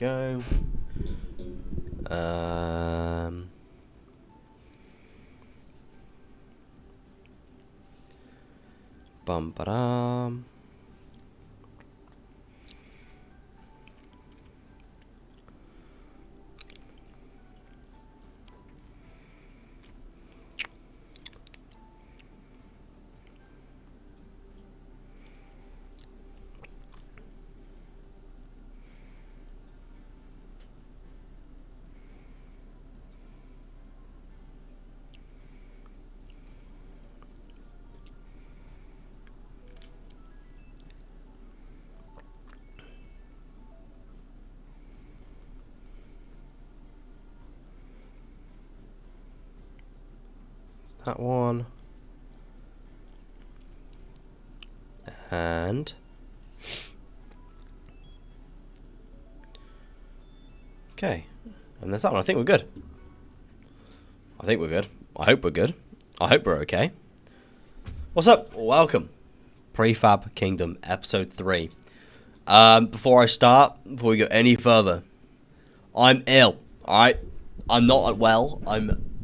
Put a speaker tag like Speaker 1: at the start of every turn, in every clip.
Speaker 1: go. Bum ba dum. That one. And okay. And there's that one. I think we're good. I think we're good. I hope we're good. I hope we're okay. What's up? Welcome. Prefab Kingdom episode 3. Before we go any further, I'm ill. Alright? I'm not well.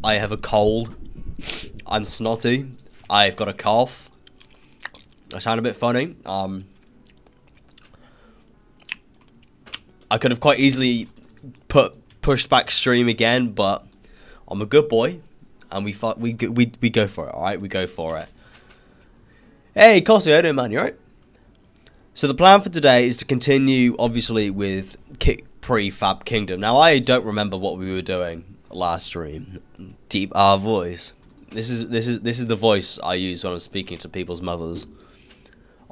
Speaker 1: I have a cold. I'm snotty. I've got a cough. I sound a bit funny. I could have quite easily pushed back stream again, but I'm a good boy, and we go for it. All right, we go for it. Hey, Kossi, how you doing, man? You alright? So the plan for today is to continue, obviously, with Prefab Kingdom. Now, I don't remember what we were doing last stream. Deep our voice. This is the voice I use when I'm speaking to people's mothers.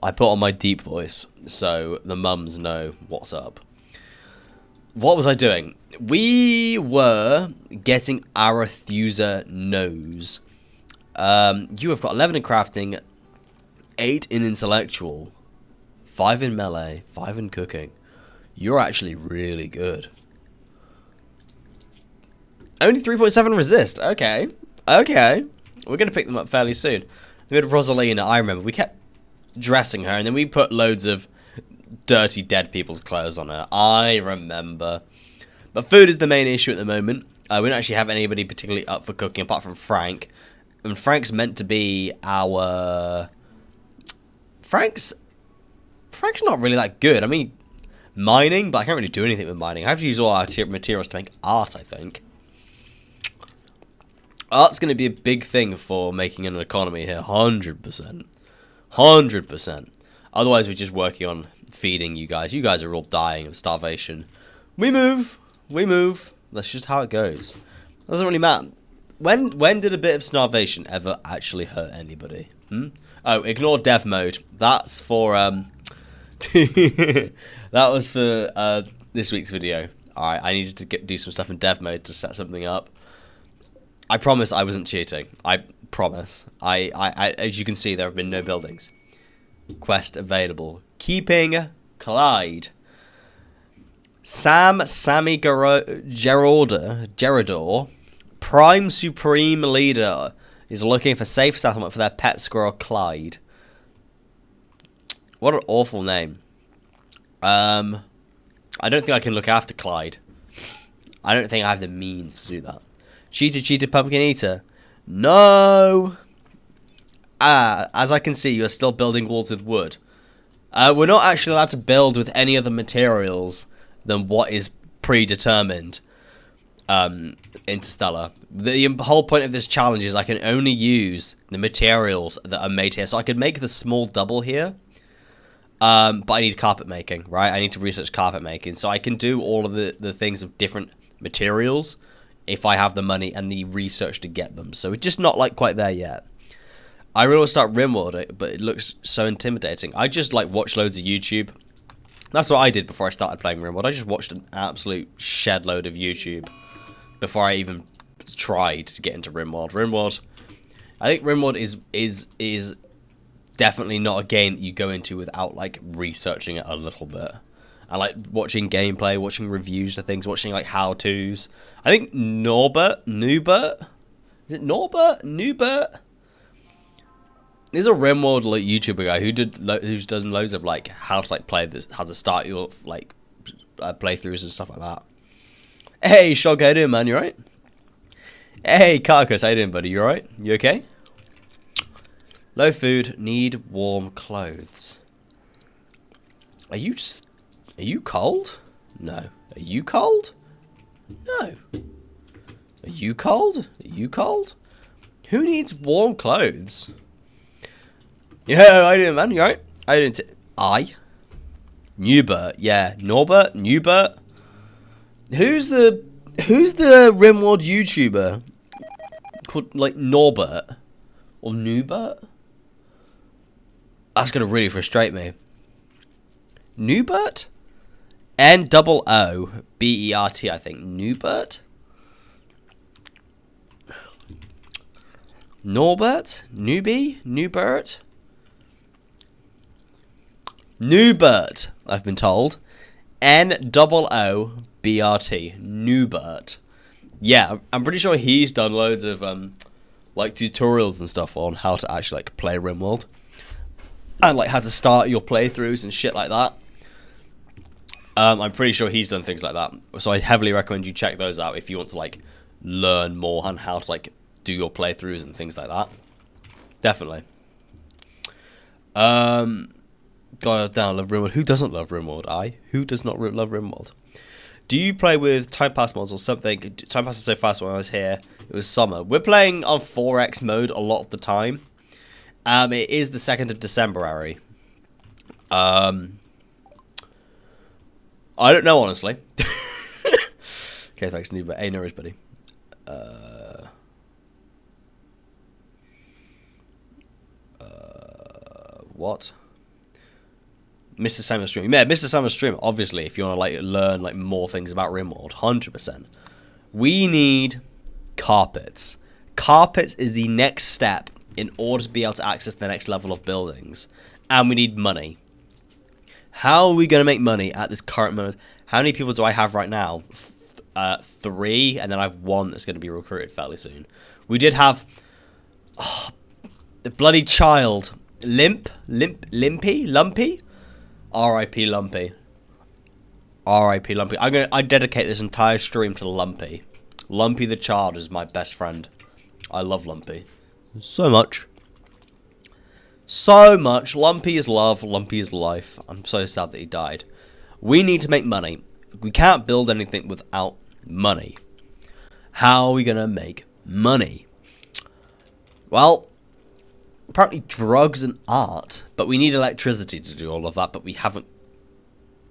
Speaker 1: I put on my deep voice so the mums know what's up. What was I doing? We were getting Arethusa nose. You have got 11 in crafting, 8 in intellectual, 5 in melee, 5 in cooking. You're actually really good. Only 3.7 resist. Okay. Okay. We're going to pick them up fairly soon. We had Rosalina, I remember. We kept dressing her, and then we put loads of dirty dead people's clothes on her. I remember. But food is the main issue at the moment. We don't actually have anybody particularly up for cooking apart from Frank. And Frank's meant to be our... Frank's not really that good. I mean, mining, but I can't really do anything with mining. I have to use all our materials to make art, I think. Art's going to be a big thing for making an economy here. 100%. 100%. Otherwise, we're just working on feeding you guys. You guys are all dying of starvation. We move. We move. That's just how it goes. Doesn't really matter. When did a bit of starvation ever actually hurt anybody? Oh, ignore dev mode. That's for that was for this week's video. All right, I needed to do some stuff in dev mode to set something up. I promise I wasn't cheating. I promise. I as you can see, there have been no buildings. Quest available. Keeping Clyde. Sammy Gerador, Prime Supreme Leader, is looking for safe settlement for their pet squirrel Clyde. What an awful name. I don't think I can look after Clyde. I don't think I have the means to do that. Cheater, pumpkin eater. No! As I can see, you're still building walls with wood. We're not actually allowed to build with any other materials than what is predetermined. Interstellar. The whole point of this challenge is I can only use the materials that are made here. So I could make the small double here. But I need carpet making, right? I need to research carpet making. So I can do all of the things of different materials if I have the money and the research to get them. So it's just not like quite there yet. I really want to start rimworld, but it looks so intimidating. I just like watch loads of YouTube. That's what I did before I started playing rimworld. I just watched an absolute shed load of YouTube before I even tried to get into rimworld. I think rimworld is definitely not a game that you go into without like researching it a little bit. And like watching gameplay, watching reviews of things, watching like how-tos. I think Norbert? Is it Norbert? There's a rimworld like YouTuber guy who's done loads of like how to like play this, how to start your like playthroughs and stuff like that. Hey, Shog, how you doing, man? You alright? Hey, Carcass, how you doing, buddy? You alright? You okay? Low food, need warm clothes. Are you cold? No. Are you cold? No. Are you cold? Are you cold? Who needs warm clothes? Yeah, how you doing, man? You alright? How you doing? Newbert, yeah. Norbert? Newbert? Who's the Rimworld YouTuber called, like, Norbert? Or Newbert? That's gonna really frustrate me. Newbert? N-O-O-B-E-R-T, I think. Newbert? Norbert? Newbie? Newbert? Newbert, I've been told. N-O-O-B-R-T. Newbert. Yeah, I'm pretty sure he's done loads of, like, tutorials and stuff on how to actually, like, play Rimworld. And, like, how to start your playthroughs and shit like that. I'm pretty sure he's done things like that. So I heavily recommend you check those out if you want to, like, learn more on how to, like, do your playthroughs and things like that. Definitely. God damn, I love Rimworld. Who doesn't love Rimworld? Who does not love Rimworld? Do you play with Time Pass mods or something? Time Pass is so fast when I was here. It was summer. We're playing on 4X mode a lot of the time. It is the 2nd of December. I don't know, honestly. Okay, thanks, Noob. Hey, no worries, buddy. What? Mr. Samuel Stream. Yeah, Mr. Samuel Stream, obviously, if you want to, like, learn, like, more things about Rimworld. 100%. We need carpets. Carpets is the next step in order to be able to access the next level of buildings. And we need money. How are we going to make money at this current moment? How many people do I have right now? 3, and then I have 1 that's going to be recruited fairly soon. We did have the bloody child. Lumpy? R.I.P. Lumpy. R.I.P. Lumpy. I dedicate this entire stream to Lumpy. Lumpy the child is my best friend. I love Lumpy. So much. So much. Lumpy is love. Lumpy is life. I'm so sad that he died. We need to make money. We can't build anything without money. How are we going to make money? Well, apparently drugs and art. But we need electricity to do all of that. But we haven't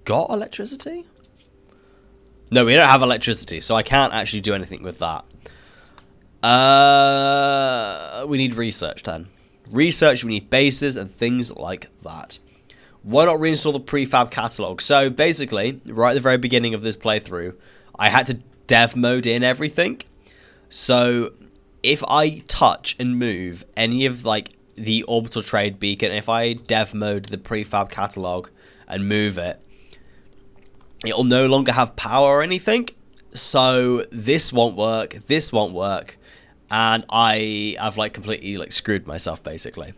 Speaker 1: got electricity? No, we don't have electricity. So I can't actually do anything with that. We need research then. Research, we need bases and things like that. Why not reinstall the prefab catalog? So basically, right at the very beginning of this playthrough, I had to dev mode in everything. So if I touch and move any of, like, the orbital trade beacon, if I dev mode the prefab catalog and move it, it'll no longer have power or anything. So this won't work, and I have, like, completely, like, screwed myself, basically.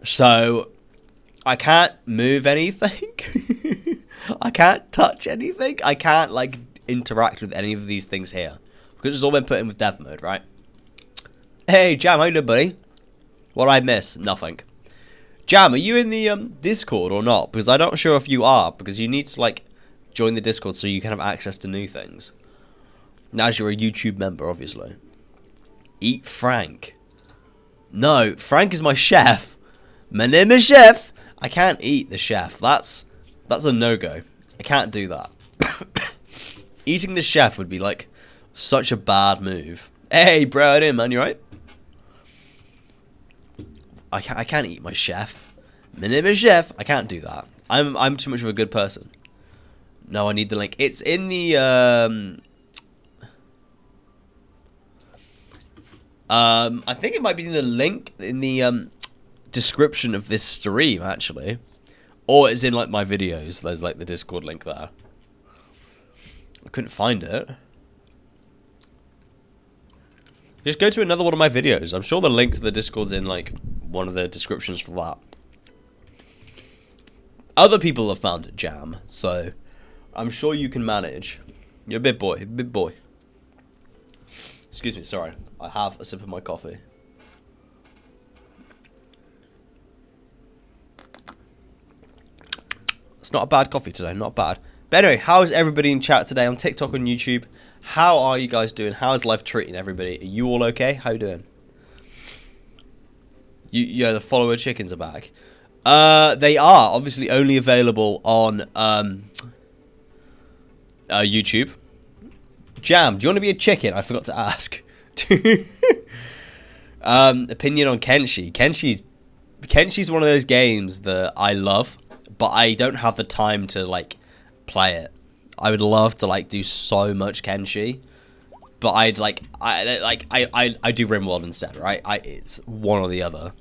Speaker 1: So I can't move anything. I can't touch anything. I can't, like, interact with any of these things here, because it's all been put in with dev mode, right? Hey, Jam, how you doing, buddy? What did I miss? Nothing. Jam, are you in the Discord or not? Because I'm not sure if you are, because you need to, like, join the Discord so you can have access to new things. Now, as you're a YouTube member, obviously. Eat Frank. No, Frank is my chef. My name is Chef. I can't eat the chef. That's a no-go. I can't do that. Eating the chef would be, like, such a bad move. Hey, bro, how you doing, man? You right? I can't eat my chef. My name is Chef. I can't do that. I'm too much of a good person. No, I need the link. It's in the I think it might be in the link in the description of this stream, actually, or it's in, like, my videos. There's, like, the Discord link there. I couldn't find it. Just go to another one of my videos. I'm sure the link to the Discord's in, like, one of the descriptions for that. Other people have found it, Jam, so I'm sure you can manage. You're a big boy, big boy. Excuse me, sorry. I have a sip of my coffee. It's not a bad coffee today, not bad. But anyway, how is everybody in chat today on TikTok and YouTube? How are you guys doing? How is life treating everybody? Are you all okay? How you doing? Yeah, the follower chickens are back. They are obviously only available on YouTube. Jam, do you want to be a chicken? I forgot to ask. Opinion on Kenshi. Kenshi's one of those games that I love, but I don't have the time to like play it. I would love to like do so much Kenshi, but I do RimWorld instead, right? It's one or the other.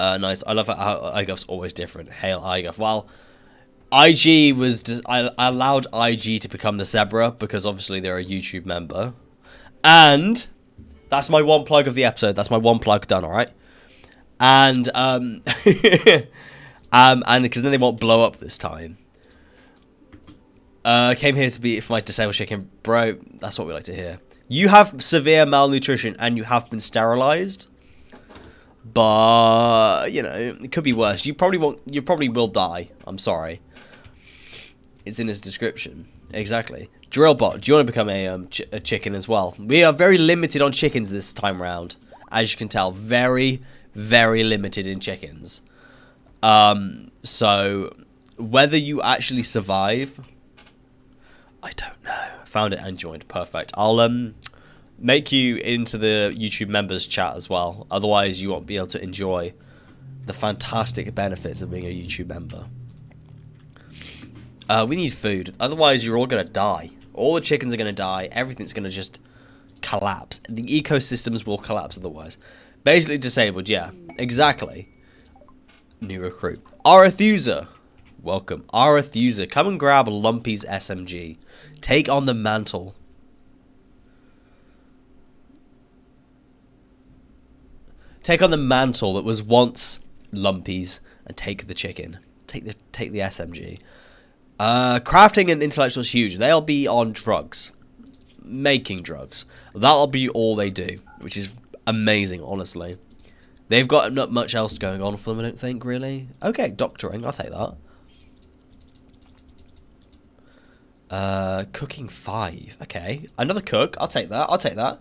Speaker 1: Nice. I love how iGuff's always different. Hail iGuff. Well, IG was just, I allowed IG to become the zebra because obviously they're a YouTube member, and that's my one plug of the episode. That's my one plug done. All right, and and because then they won't blow up this time. Came here to be for my disabled chicken, bro. That's what we like to hear. You have severe malnutrition and you have been sterilized, but you know it could be worse. You probably won't. You probably will die. I'm sorry. It's in his description. Exactly. Drillbot, do you want to become a chicken as well? We are very limited on chickens this time round, as you can tell. Very, very limited in chickens. So whether you actually survive, I don't know. Found it and joined. Perfect. I'll make you into the YouTube members chat as well. Otherwise, you won't be able to enjoy the fantastic benefits of being a YouTube member. We need food. Otherwise, you're all going to die. All the chickens are going to die. Everything's going to just collapse. The ecosystems will collapse otherwise. Basically disabled, yeah. Exactly. New recruit. Arethusa. Welcome. Arethusa. Come and grab Lumpy's SMG. Take on the mantle. Take on the mantle that was once Lumpy's and take the chicken. Take the SMG. Crafting and intellectual is huge. They'll be on drugs. Making drugs. That'll be all they do, which is amazing, honestly. They've got not much else going on for them, I don't think, really. Okay, doctoring. I'll take that. Cooking 5. Okay. Another cook. I'll take that.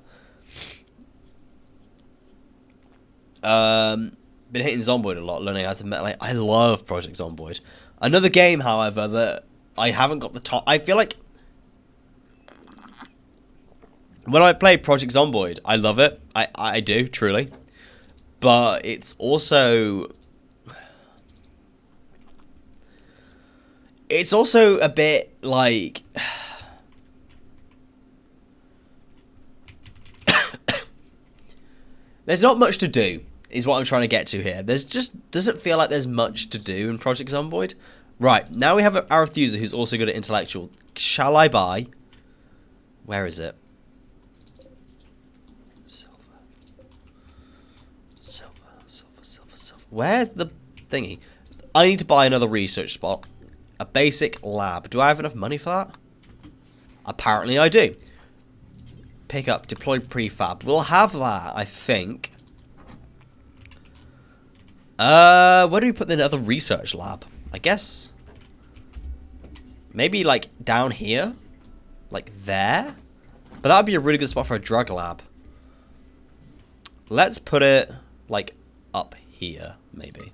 Speaker 1: Been hitting Zomboid a lot, learning how to like. I love Project Zomboid. Another game, however, that I haven't got the time. I feel like when I play Project Zomboid, I love it. I do, truly. But it's also a bit like there's not much to do, is what I'm trying to get to here. There's just doesn't feel like there's much to do in Project Zomboid. Right, now we have Arethusa, who's also good at intellectual. Shall I buy? Where is it? Silver. Where's the thingy? I need to buy another research spot. A basic lab. Do I have enough money for that? Apparently I do. Pick up, deploy prefab. We'll have that, I think. Where do we put the other research lab? I guess maybe like down here, like there. But that would be a really good spot for a drug lab. Let's put it like up here, maybe.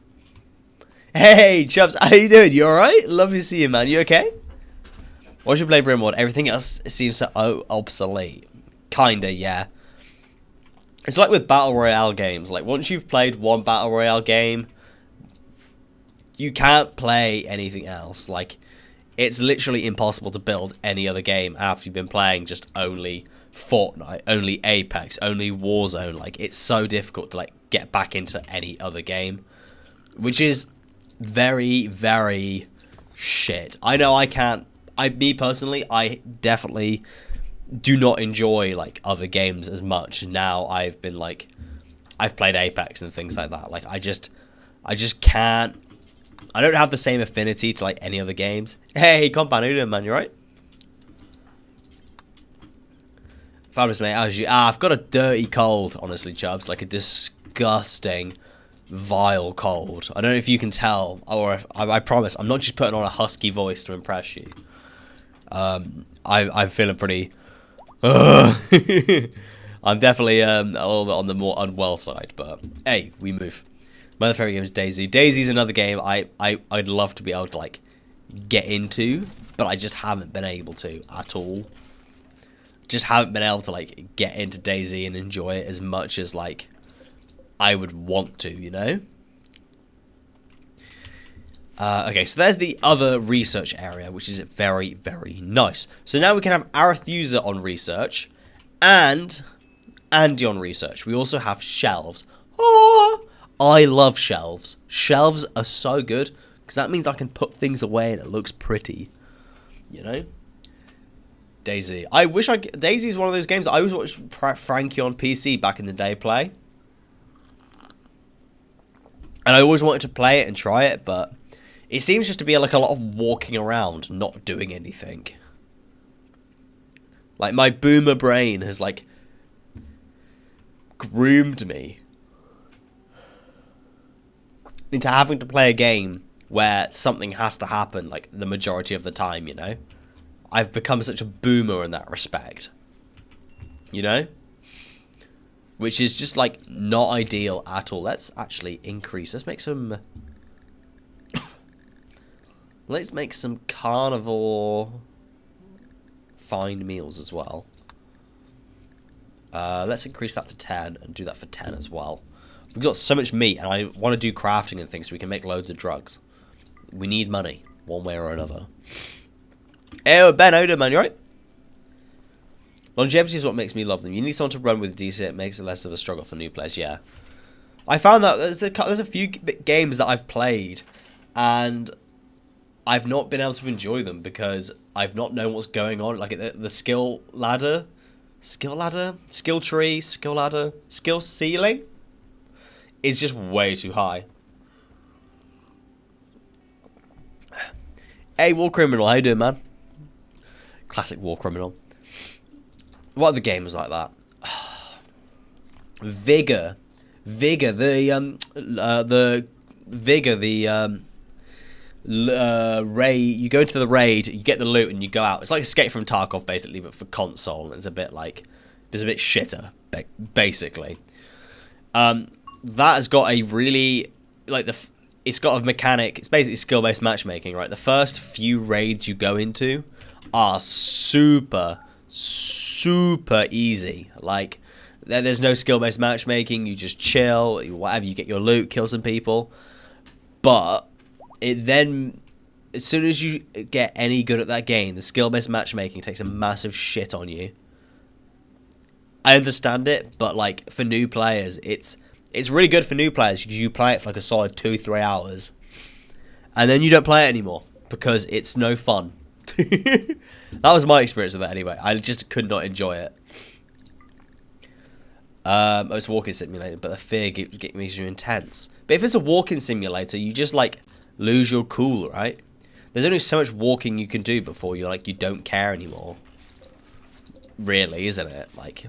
Speaker 1: Hey, Chubbs, how you doing? You alright? Lovely to see you, man. You okay? Once you play RimWorld, everything else seems so obsolete. Kinda, yeah. It's like with Battle Royale games. Like, once you've played one Battle Royale game, you can't play anything else. Like, it's literally impossible to build any other game after you've been playing just only Fortnite, only Apex, only Warzone. Like, it's so difficult to, like, get back into any other game. Which is very, very shit. I know I can't... me personally, I definitely do not enjoy, like, other games as much. Now I've been, like... I've played Apex and things like that. Like, I just can't I don't have the same affinity to like any other games. Hey, Compound, how you doing, man? You right? Fabulous, mate. How's you? I've got a dirty cold, honestly, Chubbs. Like a disgusting, vile cold. I don't know if you can tell, or if, I promise, I'm not just putting on a husky voice to impress you. I'm feeling pretty. I'm definitely a little bit on the more unwell side, but hey, we move. My other favorite game is Daisy. Daisy's another game I'd love to be able to like get into, but I just haven't been able to at all. Just haven't been able to like get into Daisy and enjoy it as much as like I would want to, you know? Okay, so there's the other research area, which is very, very nice. So now we can have Arethusa on research and Andy on research. We also have shelves. Oh, I love shelves. Shelves are so good because that means I can put things away and it looks pretty, you know? Daisy. Daisy is one of those games that I always watched Frankie on PC back in the day play. And I always wanted to play it and try it, but it seems just to be like a lot of walking around, not doing anything. Like my boomer brain has like groomed me into having to play a game where something has to happen like the majority of the time, you know? I've become such a boomer in that respect. You know? Which is just like not ideal at all. Let's actually increase. Let's make some carnivore fine meals as well. Let's increase that to 10 and do that for 10 as well. We've got so much meat and I want to do crafting and things so we can make loads of drugs. We need money one way or another. Hey, Ben, how you doing, man? You right? Longevity is what makes me love them. You need someone to run with DC. It makes it less of a struggle for new players. Yeah, I found that there's a few games that I've played, and I've not been able to enjoy them because I've not known what's going on. Like the skill ladder, skill tree, skill ladder, skill ceiling is just way too high. Hey, War Criminal, how you doing, man? Classic War Criminal. What other games like that? Vigor, the raid. You go into the raid, you get the loot, and you go out. It's like Escape from Tarkov, basically, but for console. It's a bit like, it's a bit shitter, basically. That has got a really it's got a mechanic. It's basically skill-based matchmaking, right? The first few raids you go into are super easy. Like there's no skill-based matchmaking. You just chill, whatever. You get your loot, kill some people. But it then, as soon as you get any good at that game, the skill-based matchmaking takes a massive shit on you. I understand it, but like for new players, it's really good for new players because you play it for like a solid 2-3 hours, and then you don't play it anymore because it's no fun. That was my experience with it anyway. I just could not enjoy it. It's a walking simulator, but the fear makes you intense. But if it's a walking simulator, you just like lose your cool, right? There's only so much walking you can do before you don't care anymore. Really, isn't it? Like,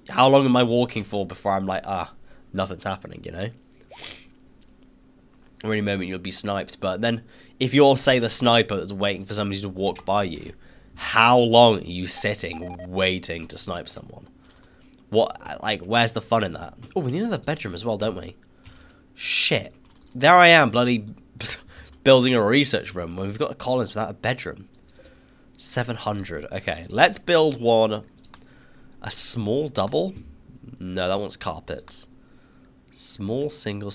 Speaker 1: how long am I walking for before I'm like, nothing's happening, you know? Or any moment you'll be sniped. But then, if you're, say, the sniper that's waiting for somebody to walk by you, how long are you sitting waiting to snipe someone? Where's the fun in that? Oh, we need another bedroom as well, don't we? Shit. There I am, bloody building a research room when we've got a Collins without a bedroom. 700. Okay, let's build one. A small double? No, that one's carpets. Small single,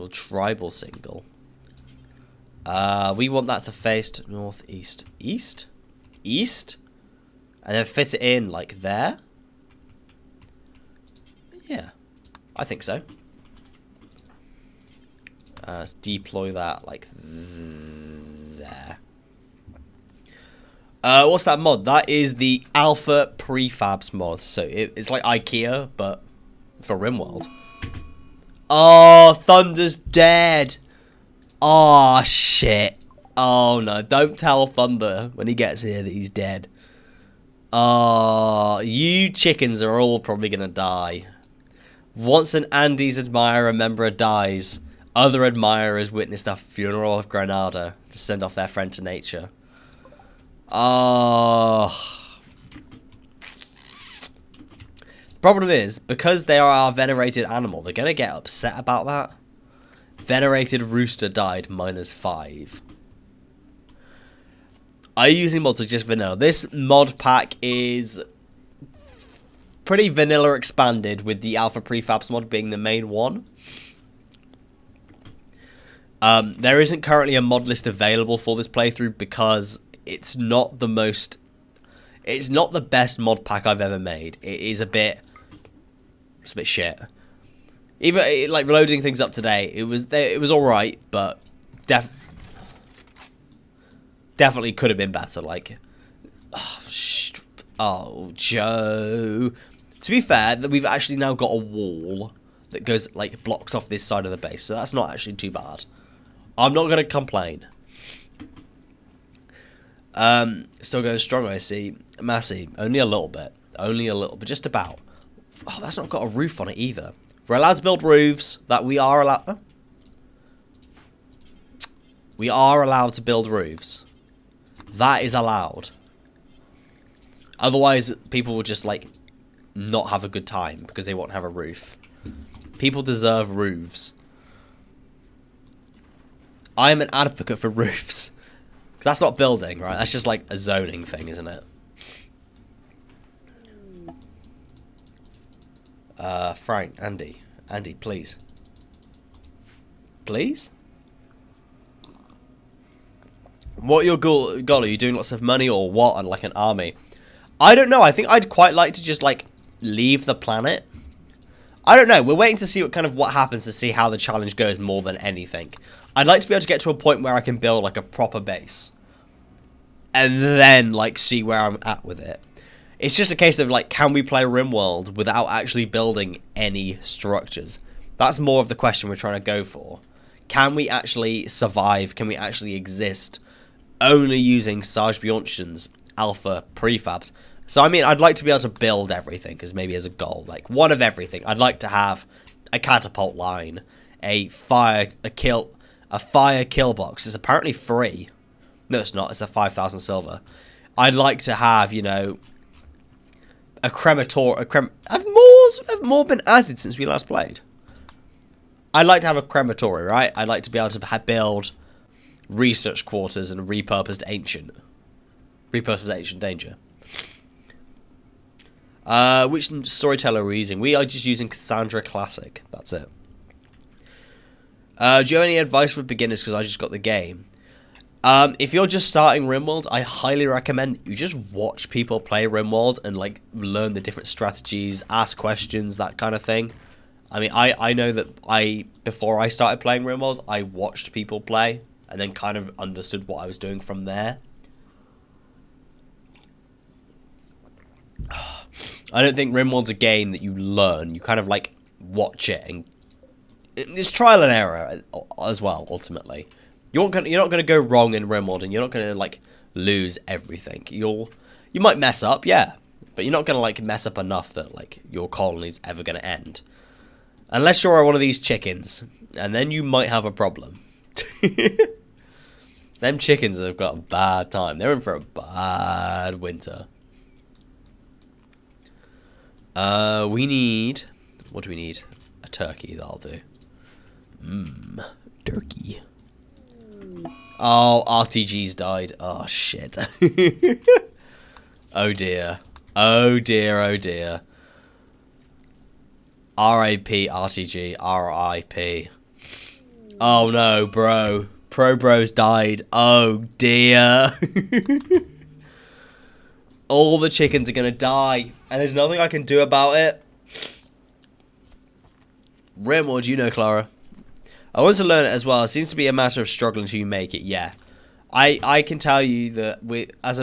Speaker 1: tribal single. We want that to face northeast. East? East? And then fit it in like there? Yeah, I think so. Let's deploy that like there. What's that mod? That is the Alpha Prefabs mod. So it's like IKEA, but for RimWorld. Oh, Thunder's dead. Oh, shit. Oh, no. Don't tell Thunder when he gets here that he's dead. Oh, you chickens are all probably going to die. Once an Andes admirer member dies, other admirers witness the funeral of Granada to send off their friend to nature. Oh. The problem is, because they are our venerated animal, they're going to get upset about that. Venerated rooster died -5. Are you using mods or just vanilla? This mod pack is pretty vanilla expanded, with the alpha prefabs mod being the main one. There isn't currently a mod list available for this playthrough because it's not the best mod pack I've ever made. It's a bit shit. Even like loading things up today, it was all right, but definitely could have been better. Like, oh, Joe. To be fair, that we've actually now got a wall that goes like blocks off this side of the base, so that's not actually too bad. I'm not gonna complain. Still going strong, I see. Massey, only a little bit, just about. Oh, that's not got a roof on it either. We're allowed to build roofs. We are allowed to build roofs. That is allowed. Otherwise, people will just like not have a good time because they won't have a roof. People deserve roofs. I am an advocate for roofs. That's not building, right? That's just like a zoning thing, isn't it? Frank, Andy, please. Please? What your goal? Are you doing lots of money or what? And like an army? I don't know. I think I'd quite like to just like leave the planet. I don't know. We're waiting to see what happens to see how the challenge goes more than anything. I'd like to be able to get to a point where I can build like a proper base. And then like see where I'm at with it. It's just a case of like, can we play RimWorld without actually building any structures? That's more of the question we're trying to go for. Can we actually survive? Can we actually exist only using Sarge Bjornsson's alpha prefabs? So I mean, I'd like to be able to build everything as maybe as a goal, like one of everything. I'd like to have a catapult line, a fire kill box. It's apparently free. No, it's not. It's the 5,000 silver. I'd like to have, you know, a crematorium. Have more been added since we last played? I'd like to have a crematory, right? I'd like to be able to build research quarters and repurposed ancient danger. Which storyteller are we using? We are just using Cassandra Classic. That's it. Do you have any advice for beginners? Because I just got the game. If you're just starting RimWorld, I highly recommend you just watch people play RimWorld and like learn the different strategies, ask questions, that kind of thing. I mean, I know that before I started playing RimWorld, I watched people play and then kind of understood what I was doing from there. I don't think RimWorld's a game that you learn. You kind of like watch it, and it's trial and error as well. Ultimately, you're not gonna go wrong in RimWorld, and you're not gonna like lose everything. You might mess up, yeah, but you're not gonna like mess up enough that like your colony's ever gonna end, unless you're one of these chickens, and then you might have a problem. Them chickens have got a bad time. They're in for a bad winter. We need... What do we need? A turkey, that'll do. Turkey. Oh, RTG's died. Oh, shit. Oh, dear. Oh, dear, oh, dear. R.I.P. RTG. R.I.P. Oh, no, bro. Pro Bros died. Oh, dear. All the chickens are going to die. And there's nothing I can do about it. Rim, do you know, Clara? I want to learn it as well. It seems to be a matter of struggling till you make it. Yeah, I can tell you that as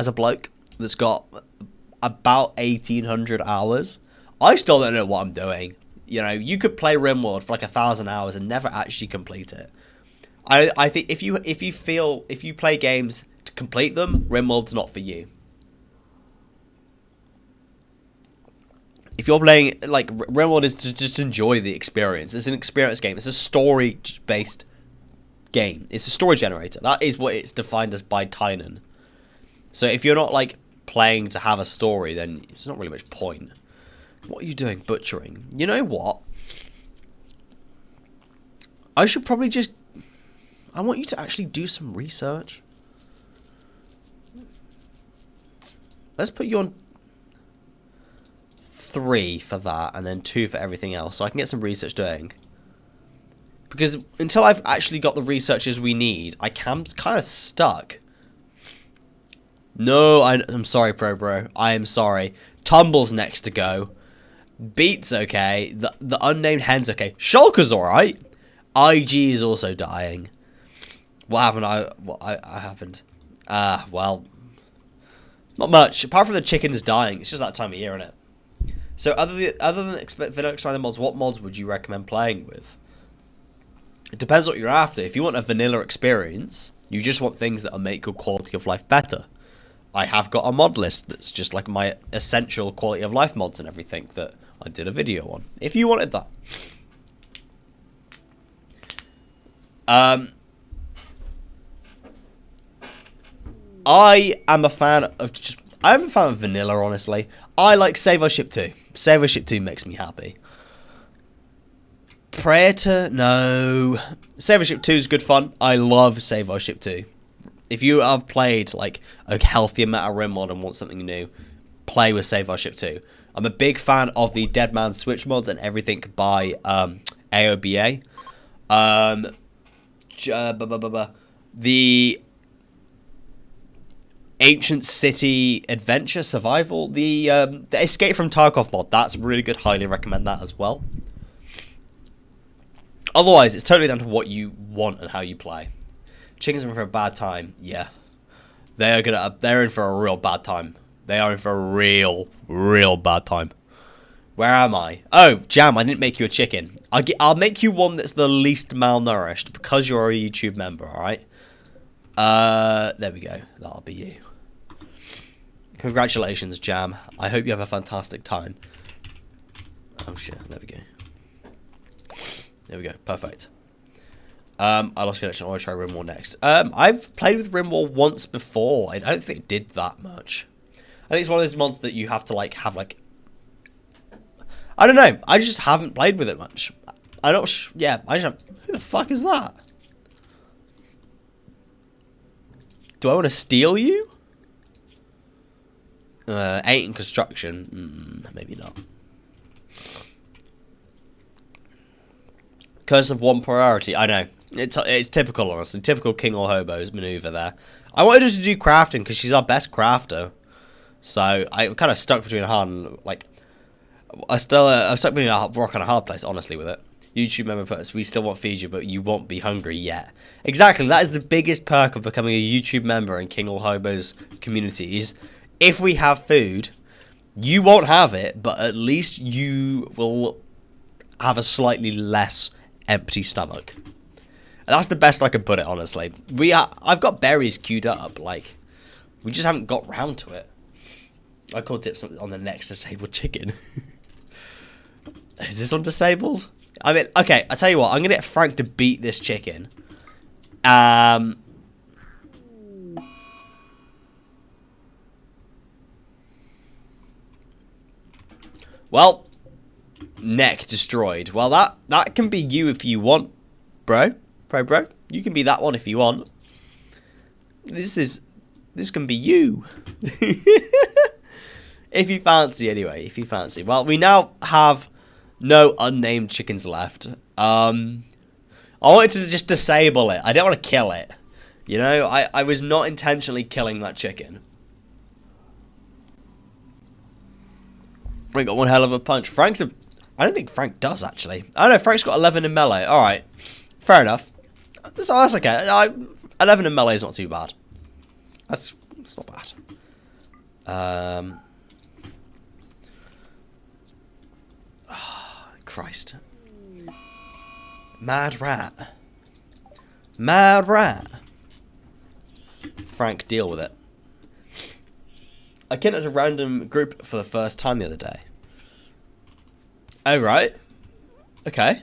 Speaker 1: a bloke that's got about 1,800 hours, I still don't know what I'm doing. You know, you could play RimWorld for like 1,000 hours and never actually complete it. I think if you play games to complete them, RimWorld's not for you. If you're playing, like, RimWorld is to just enjoy the experience. It's an experience game. It's a story-based game. It's a story generator. That is what it's defined as by Tynan. So if you're not, like, playing to have a story, then it's not really much point. What are you doing? Butchering. You know what? I should probably just... I want you to actually do some research. Let's put you on 3 for that, and then 2 for everything else, so I can get some research doing. Because until I've actually got the researchers we need, I'm kind of stuck. No, I'm sorry, Bro. I am sorry. Tumble's next to go. Beat's okay. The unnamed hen's okay. Shulker's alright. IG is also dying. What happened? What happened? Well, not much. Apart from the chickens dying, it's just that time of year, isn't it? So other than vanilla expanded mods, what mods would you recommend playing with? It depends what you're after. If you want a vanilla experience, you just want things that will make your quality of life better. I have got a mod list that's just like my essential quality of life mods and everything that I did a video on. If you wanted that. I'm a fan of vanilla, honestly. I like Save Our Ship 2. Save Our Ship 2 makes me happy. Praetor, no. Save Our Ship 2 is good fun. I love Save Our Ship 2. If you have played like a healthier meta rim mod and want something new, play with Save Our Ship 2. I'm a big fan of the Dead Man Switch mods and everything by AOBA. The Ancient City Adventure Survival, the Escape from Tarkov mod, that's really good. Highly recommend that as well. Otherwise, it's totally down to what you want and how you play. Chickens are in for a bad time. Yeah, they're in for a real bad time. They are in for a real bad time. Where am I? Oh, Jam, I didn't make you a chicken. I'll make you one that's the least malnourished because you're a YouTube member. All right. There we go. That'll be you. Congratulations, Jam. I hope you have a fantastic time. Oh shit. There we go. There we go. Perfect. I lost connection. I want to try RimWorld next. I've played with RimWorld once before. I don't think it did that much. I think it's one of those mods that you have to like have like. I don't know. I just haven't played with it much. I don't. Yeah. I just. Who the fuck is that? Do I want to steal you? 8 in construction. Maybe not. Curse of one priority. I know. It's typical, honestly. Typical King or Hobo's maneuver there. I wanted her to do crafting because she's our best crafter. So I kind of stuck between a hard and like. I'm stuck between a rock and a hard place, honestly, with it. YouTube member puts, we still won't feed you, but you won't be hungry yet. Exactly, that is the biggest perk of becoming a YouTube member in King or Hobo's community is if we have food, you won't have it, but at least you will have a slightly less empty stomach. And that's the best I could put it, honestly. I've got berries queued up, like, we just haven't got round to it. I called tips on the next disabled chicken. Is this one disabled? I mean, okay, I'll tell you what, I'm going to get Frank to beat this chicken. Well, neck destroyed. Well, that can be you if you want, bro. Bro. You can be that one if you want. This can be you. If you fancy, anyway. If you fancy. Well, we now have no unnamed chickens left. I wanted to just disable it. I don't want to kill it. You know, I was not intentionally killing that chicken. We got one hell of a punch. I don't think Frank does, actually. I know, Frank's got 11 in melee. Alright. Fair enough. So that's okay. 11 in melee is not too bad. It's not bad. Christ. Mad rat. Mad rat. Frank, deal with it. I kidnapped a random group for the first time the other day. Oh, right. Okay.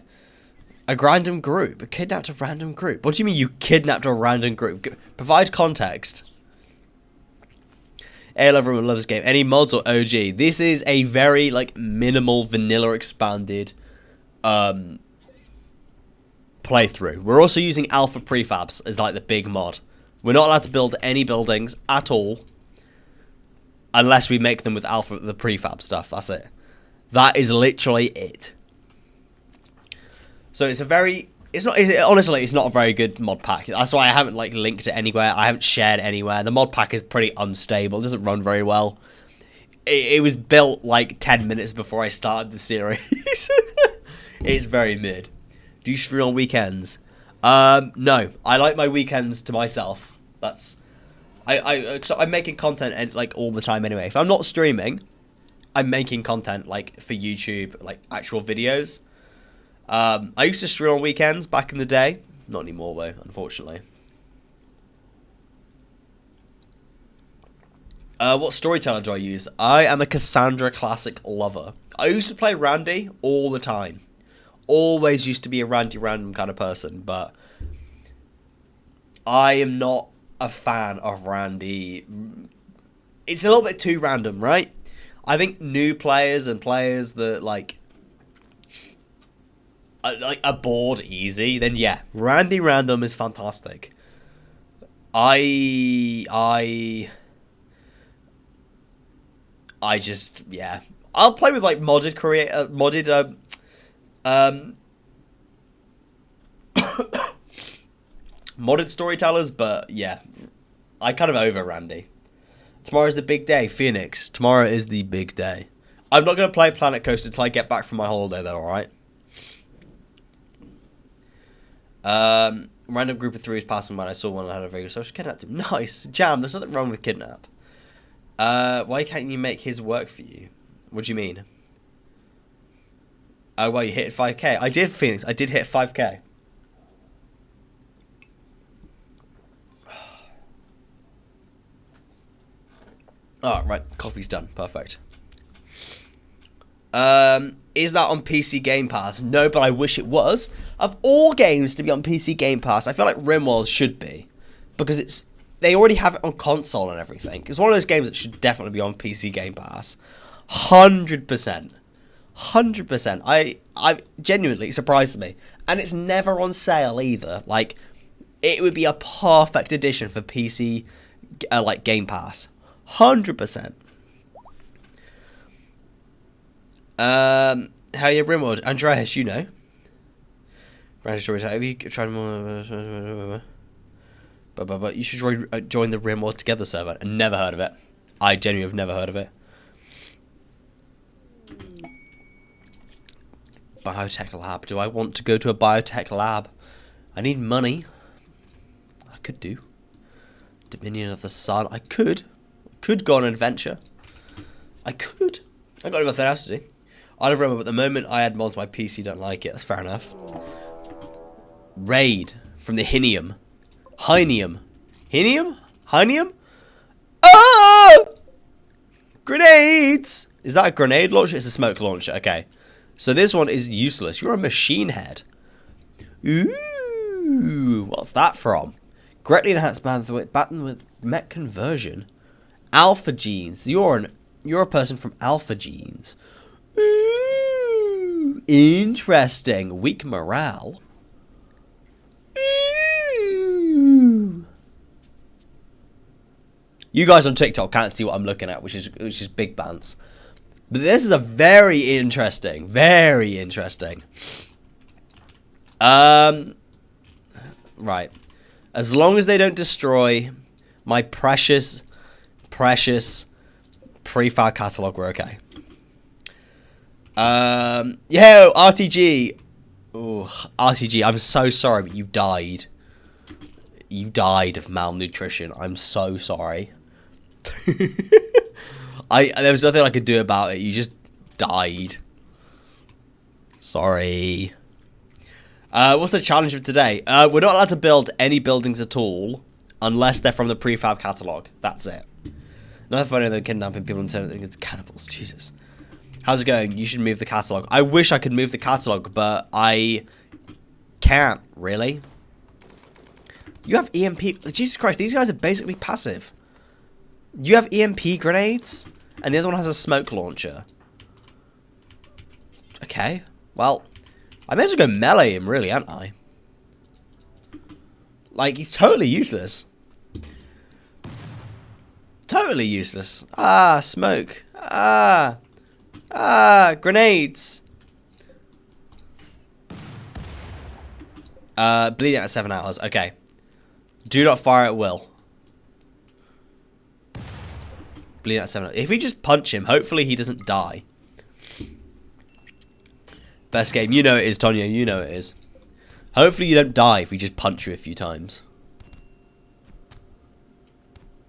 Speaker 1: A random group. Kidnapped a random group. What do you mean you kidnapped a random group? Provide context. Hey, everyone love this game. Any mods or OG? This is a very, like, minimal, vanilla expanded playthrough. We're also using alpha prefabs as, like, the big mod. We're not allowed to build any buildings at all unless we make them with alpha, the prefab stuff. That's it. That is literally it. So it's a very... honestly, it's not a very good mod pack. That's why I haven't, like, linked it anywhere. I haven't shared anywhere. The mod pack is pretty unstable. It doesn't run very well. It was built, like, 10 minutes before I started the series. It's very mid. Do you stream on weekends? No. I like my weekends to myself. That's... So I'm making content, and like, all the time anyway. If I'm not streaming, I'm making content, like, for YouTube, like, actual videos. I used to stream on weekends back in the day. Not anymore, though, unfortunately. What storyteller do I use? I am a Cassandra Classic lover. I used to play Randy all the time. Always used to be a Randy random kind of person, but I am not a fan of Randy. It's a little bit too random, right? I think new players and players that, like are bored easy, then yeah, Randy random is fantastic. I just, yeah, I'll play with, like, modded storytellers, but yeah, I kind of over Randy. Tomorrow's the big day, Phoenix. Tomorrow is the big day. I'm not going to play Planet Coaster until I get back from my holiday, though, alright? Random group of 3 is passing by. I saw one that had a very good social. Kidnapped him. Nice. Jam, there's nothing wrong with kidnap. Why can't you make his work for you? What do you mean? Oh, well, you hit 5k. I did, Phoenix. I did hit 5k. Oh, right. Coffee's done. Perfect. Is that on PC Game Pass? No, but I wish it was. Of all games to be on PC Game Pass, I feel like RimWorld should be. Because they already have it on console and everything. It's one of those games that should definitely be on PC Game Pass. 100%. 100%. I genuinely, it surprised me. And it's never on sale either. Like, it would be a perfect addition for PC, like, Game Pass. 100%. How you RimWorld? Andreas, you know. Have you tried more? But you should join the RimWorld Together server. Never heard of it. I genuinely have never heard of it. Biotech lab. Do I want to go to a biotech lab? I need money. I could do. Dominion of the Sun. I could go on an adventure. I could. I got nothing else to do. I don't remember, but at the moment I had mods, my PC don't like it. That's fair enough. Raid from the Hinium. Hinium. Hinium? Hinium? Oh! Grenades! Is that a grenade launcher? It's a smoke launcher. Okay. So this one is useless. You're a machine head. Ooh. What's that from? Greatly enhanced baton with mech conversion. Alpha genes. You're a person from Alpha genes. Ooh, interesting. Weak morale. Ooh. You guys on TikTok can't see what I'm looking at, which is big bands. But this is a very interesting. Right. As long as they don't destroy my precious prefab catalog, we're okay. Yo, RTG. Ooh, RTG, I'm so sorry, but you died. You died of malnutrition. I'm so sorry. There was nothing I could do about it. You just died. Sorry. What's the challenge of today? We're not allowed to build any buildings at all unless they're from the prefab catalog. That's it. Nothing funnier than kidnapping people and turning them into cannibals. Jesus. How's it going? You should move the catalog. I wish I could move the catalog, but I can't, really. You have EMP. Jesus Christ, these guys are basically passive. You have EMP grenades, and the other one has a smoke launcher. Okay, well, I may as well go melee him, really, aren't I? Like, he's totally useless. Totally useless. Ah, smoke. Ah, grenades. Bleeding out 7 hours. Okay. Do not fire at will. Bleeding out 7 hours. If we just punch him, hopefully he doesn't die. Best game. You know it is, Tonya. You know it is. Hopefully you don't die if we just punch you a few times.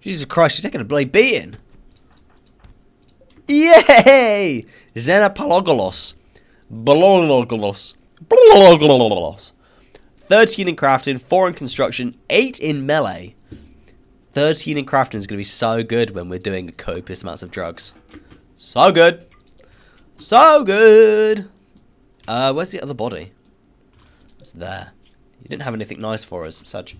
Speaker 1: Jesus Christ, you're taking a bloody beating. Yay! Xenopalogolos. Bologologolos. 13 in crafting, 4 in construction, 8 in melee. 13 in crafting is going to be so good when we're doing copious amounts of drugs. So good. So good. Where's the other body? It's there. You didn't have anything nice for us, such.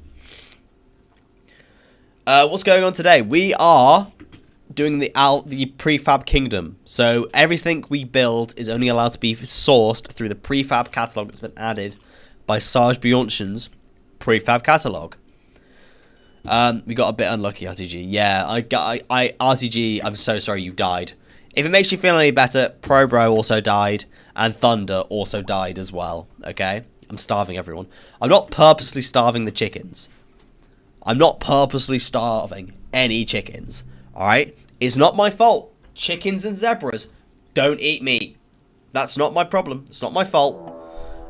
Speaker 1: What's going on today? We are doing the Prefab Kingdom. So everything we build is only allowed to be sourced through the Prefab catalog that's been added by Sarge Bjornsson's Prefab catalog. We got a bit unlucky, RTG. Yeah, RTG, I'm so sorry you died. If it makes you feel any better, ProBro also died, and Thunder also died as well, okay? I'm starving everyone. I'm not purposely starving the chickens. I'm not purposely starving any chickens, alright? It's not my fault. Chickens and zebras don't eat meat. That's not my problem. It's not my fault.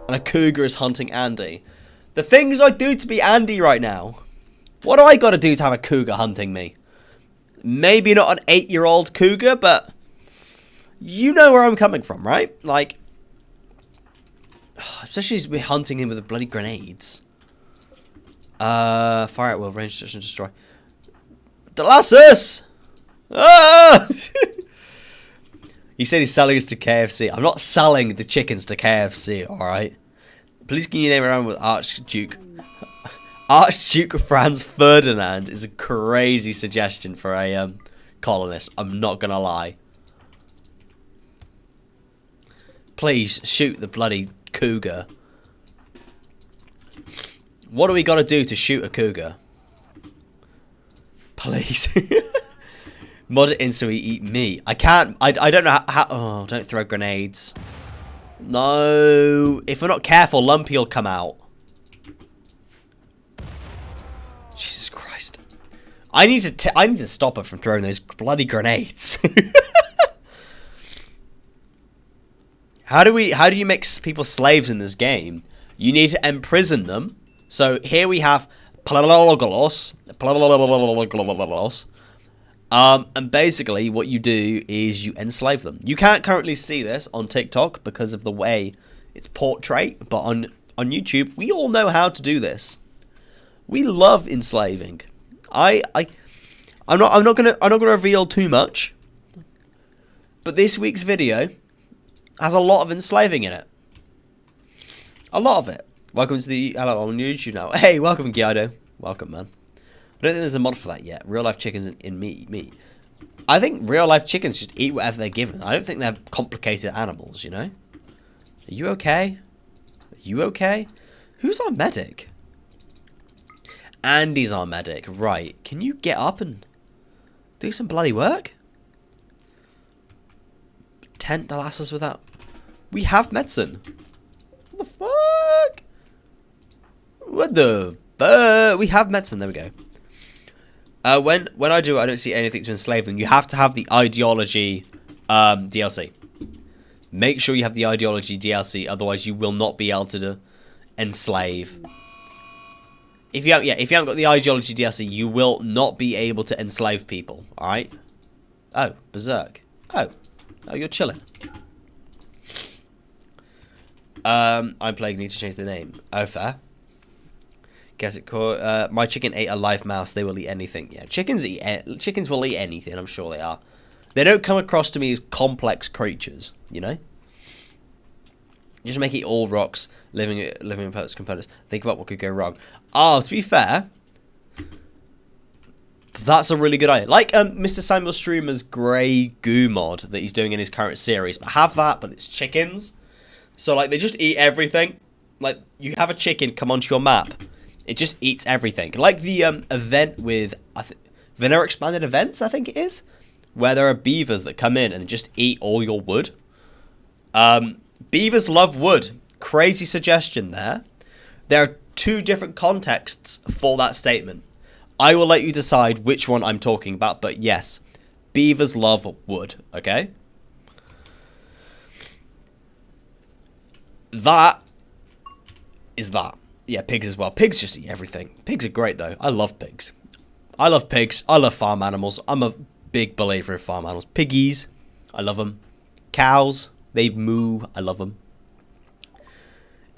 Speaker 1: And a cougar is hunting Andy. The things I do to be Andy right now. What do I got to do to have a cougar hunting me? Maybe not an 8-year-old cougar, but you know where I'm coming from, right? Like, especially as we're hunting him with the bloody grenades. Fire at will, range, destruction, destroy. Delassus! Ah! He said he's selling us to KFC. I'm not selling the chickens to KFC, alright? Please can you name around with Archduke? Archduke Franz Ferdinand is a crazy suggestion for a colonist. I'm not gonna lie. Please shoot the bloody cougar. What do we gotta do to shoot a cougar? Please. Mod it in so we eat meat. I can't. I don't know how. Oh, don't throw grenades. No. If we're not careful, Lumpy will come out. Jesus Christ. I need to stop her from throwing those bloody grenades. How do you make people slaves in this game? You need to imprison them. So here we have Palalogolos. And basically what you do is you enslave them. You can't currently see this on TikTok because of the way it's portrayed, but on YouTube we all know how to do this. We love enslaving. I'm not gonna reveal too much, but this week's video has a lot of enslaving in it. A lot of it. Welcome to the hello on YouTube now. Hey, welcome Guido. Welcome, man. I don't think there's a mod for that yet. Real life chickens in meat. I think real life chickens just eat whatever they're given. I don't think they're complicated animals, you know? Are you okay? Are you okay? Who's our medic? Andy's our medic. Right. Can you get up and do some bloody work? Tent Delassus with that. We have medicine. What the fuck? What the fuck? We have medicine. There we go. When I do it, I don't see anything to enslave them. You have to have the ideology DLC. Make sure you have the ideology DLC, otherwise you will not be able to enslave. If you haven't got the ideology DLC, you will not be able to enslave people. All right? Oh, berserk. Oh, you're chilling. I'm playing. Need to change the name. Oh, fair. Guess it called. My chicken ate a live mouse. They will eat anything. Yeah, chickens will eat anything. I'm sure they are. They don't come across to me as complex creatures. You know. Just make it all rocks, living in components. Think about what could go wrong. Oh, to be fair, that's a really good idea. Like Mr. Samuel Streamer's grey goo mod that he's doing in his current series. But have that, but it's chickens. So like they just eat everything. Like you have a chicken come onto your map, it just eats everything. Like the event with Vanilla Expanded Events, I think it is, where there are beavers that come in and just eat all your wood. Beavers love wood. Crazy suggestion there. There are two different contexts for that statement. I will let you decide which one I'm talking about, but yes, beavers love wood, okay? That is that. Yeah, pigs as well. Pigs just eat everything. Pigs are great, though. I love pigs. I love pigs. I love farm animals. I'm a big believer in farm animals. Piggies, I love them. Cows, they moo. I love them.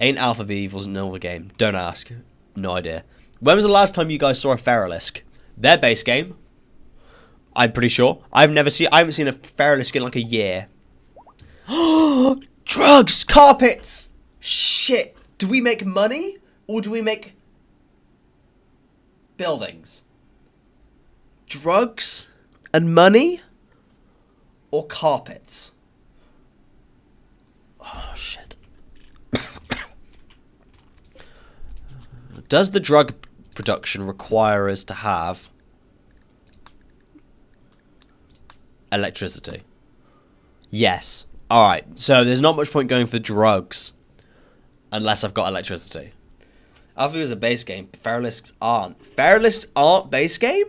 Speaker 1: Ain't Alpha Beavers another game? Don't ask. No idea. When was the last time you guys saw a Feralisk? Their base game. I'm pretty sure. I haven't seen a Feralisk in like a year. Drugs! Carpets! Shit. Do we make money? Or do we make buildings? Drugs and money? Or carpets? Oh, shit. Does the drug production require us to have electricity? Yes. Alright, so there's not much point going for drugs unless I've got electricity. Alpha is a base game, but Feralisks aren't. Feralisks aren't base game?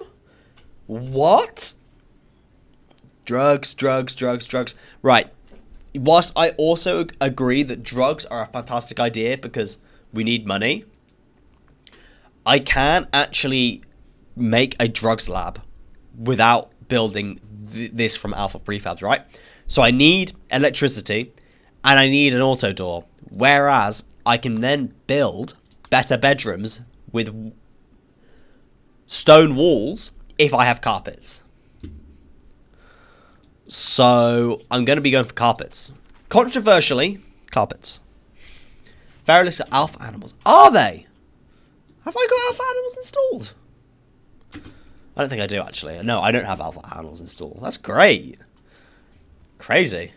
Speaker 1: What? Drugs. Right. Whilst I also agree that drugs are a fantastic idea because we need money, I can't actually make a drugs lab without building this from Alpha Prefabs, right? So I need electricity and I need an auto door. Whereas I can then build better bedrooms with stone walls if I have carpets. So I'm going to be going for carpets. Controversially, carpets. Feralisks are alpha animals. Are they? Have I got alpha animals installed? I don't think I do, actually. No, I don't have alpha animals installed. That's great. Crazy.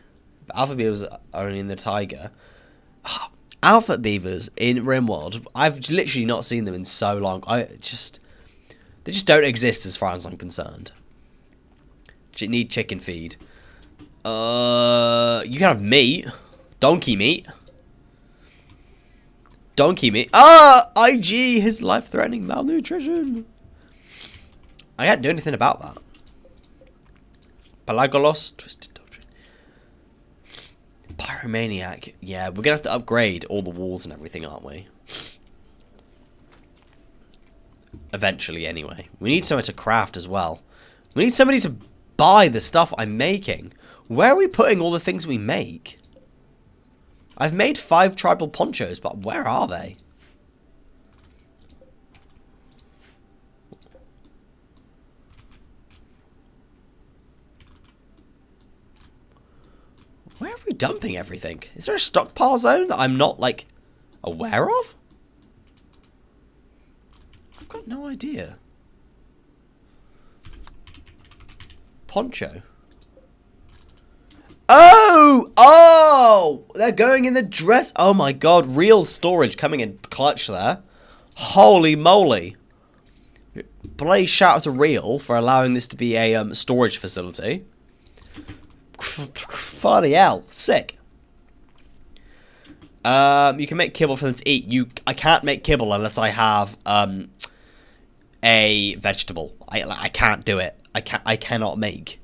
Speaker 1: But alpha beavers are only in the taiga. Alpha beavers in RimWorld, I've literally not seen them in so long. They just don't exist as far as I'm concerned. Need chicken feed. You can have meat. Donkey meat. IG, his life-threatening malnutrition. I can't do anything about that. Pelagolos, Twisted Doctrine. Pyromaniac. Yeah, we're going to have to upgrade all the walls and everything, aren't we? Eventually, anyway. We need somewhere to craft as well. We need somebody to buy the stuff I'm making. Where are we putting all the things we make? I've made 5 tribal ponchos, but where are they? Where are we dumping everything? Is there a stockpile zone that I'm not, like, aware of? I've got no idea. Poncho. Oh, they're going in the dress. Oh my god, real storage coming in clutch there. Holy moly. Blaze shout out to Real for allowing this to be a storage facility. Bloody hell, sick. You can make kibble for them to eat. I can't make kibble unless I have a vegetable. I can't do it. I cannot make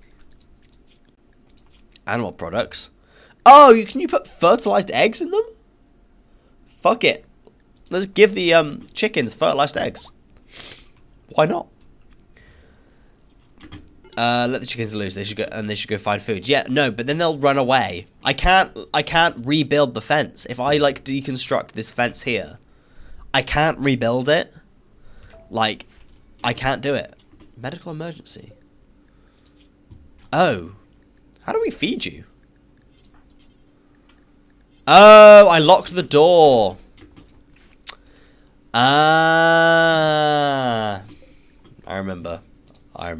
Speaker 1: animal products. Oh, can you put fertilized eggs in them? Fuck it. Let's give the chickens fertilized eggs. Why not? Let the chickens loose. They should go find food. Yeah, no, but then they'll run away. I can't rebuild the fence. If I like deconstruct this fence here, I can't rebuild it. Like, I can't do it. Medical emergency. Oh, how do we feed you? Oh, I locked the door. Ah, I remember. Oh,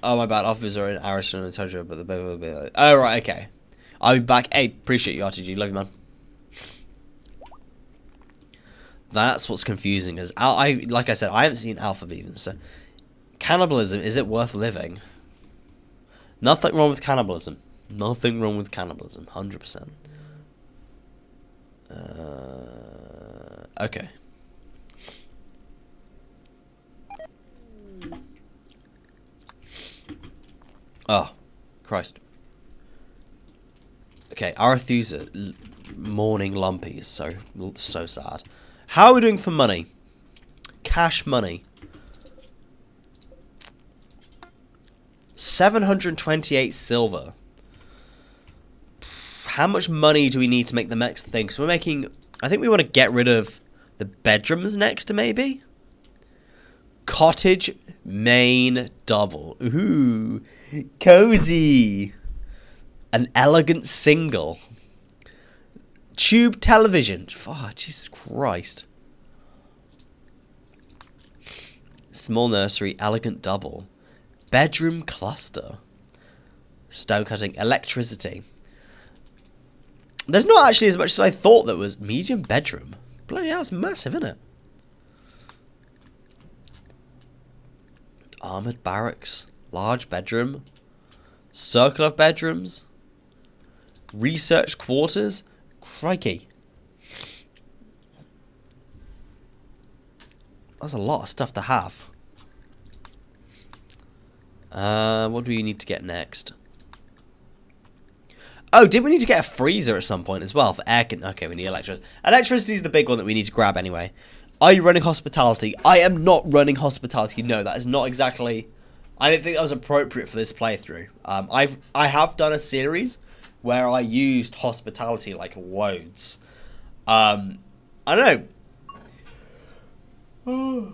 Speaker 1: my bad. Officers are in Ariston and Tojo, but the baby will be like... Oh, right, okay. I'll be back. Hey, appreciate you, RTG. Love you, man. That's what's confusing. Is like I said, I haven't seen Alpha even, so... Cannibalism, is it worth living? Nothing wrong with cannibalism. Nothing wrong with cannibalism. 100%. Okay. Oh, Christ. Okay, Arethusa mourning Lumpy is so sad. How are we doing for money? Cash money. 728 silver. How much money do we need to make the next thing? So we're making... I think we want to get rid of the bedrooms next, maybe? Cottage main double. Ooh. Cozy. An elegant single. Tube television. Oh, Jesus Christ. Small nursery, elegant double. Bedroom cluster. Stone cutting, electricity. There's not actually as much as I thought that was medium bedroom. Bloody hell, that's massive, isn't it? Armoured barracks. Large bedroom. Circle of bedrooms. Research quarters. Crikey. That's a lot of stuff to have. What do we need to get next? Oh, did we need to get a freezer at some point as well for air okay, we need electricity. Electricity is the big one that we need to grab anyway. Are you running hospitality? I am not running hospitality. No, that is not exactly... I don't think that was appropriate for this playthrough. I have done a series where I used hospitality like loads. I don't know.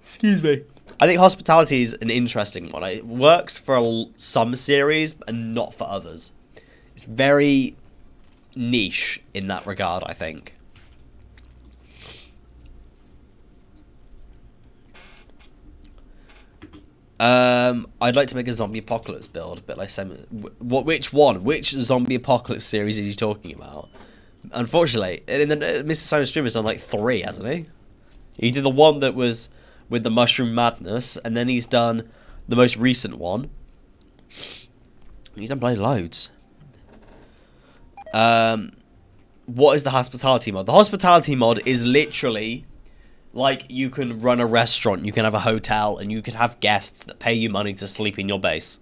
Speaker 1: Excuse me. I think hospitality is an interesting one. It works for some series and not for others. It's very niche in that regard, I think. I'd like to make a zombie apocalypse build, but like which one? Which zombie apocalypse series are you talking about? Unfortunately, in the Mr. Simon Stream has done like 3, hasn't he? He did the one that was with the Mushroom Madness, and then he's done the most recent one. He's done bloody loads. What is the hospitality mod? The hospitality mod is literally like you can run a restaurant, you can have a hotel, and you could have guests that pay you money to sleep in your base.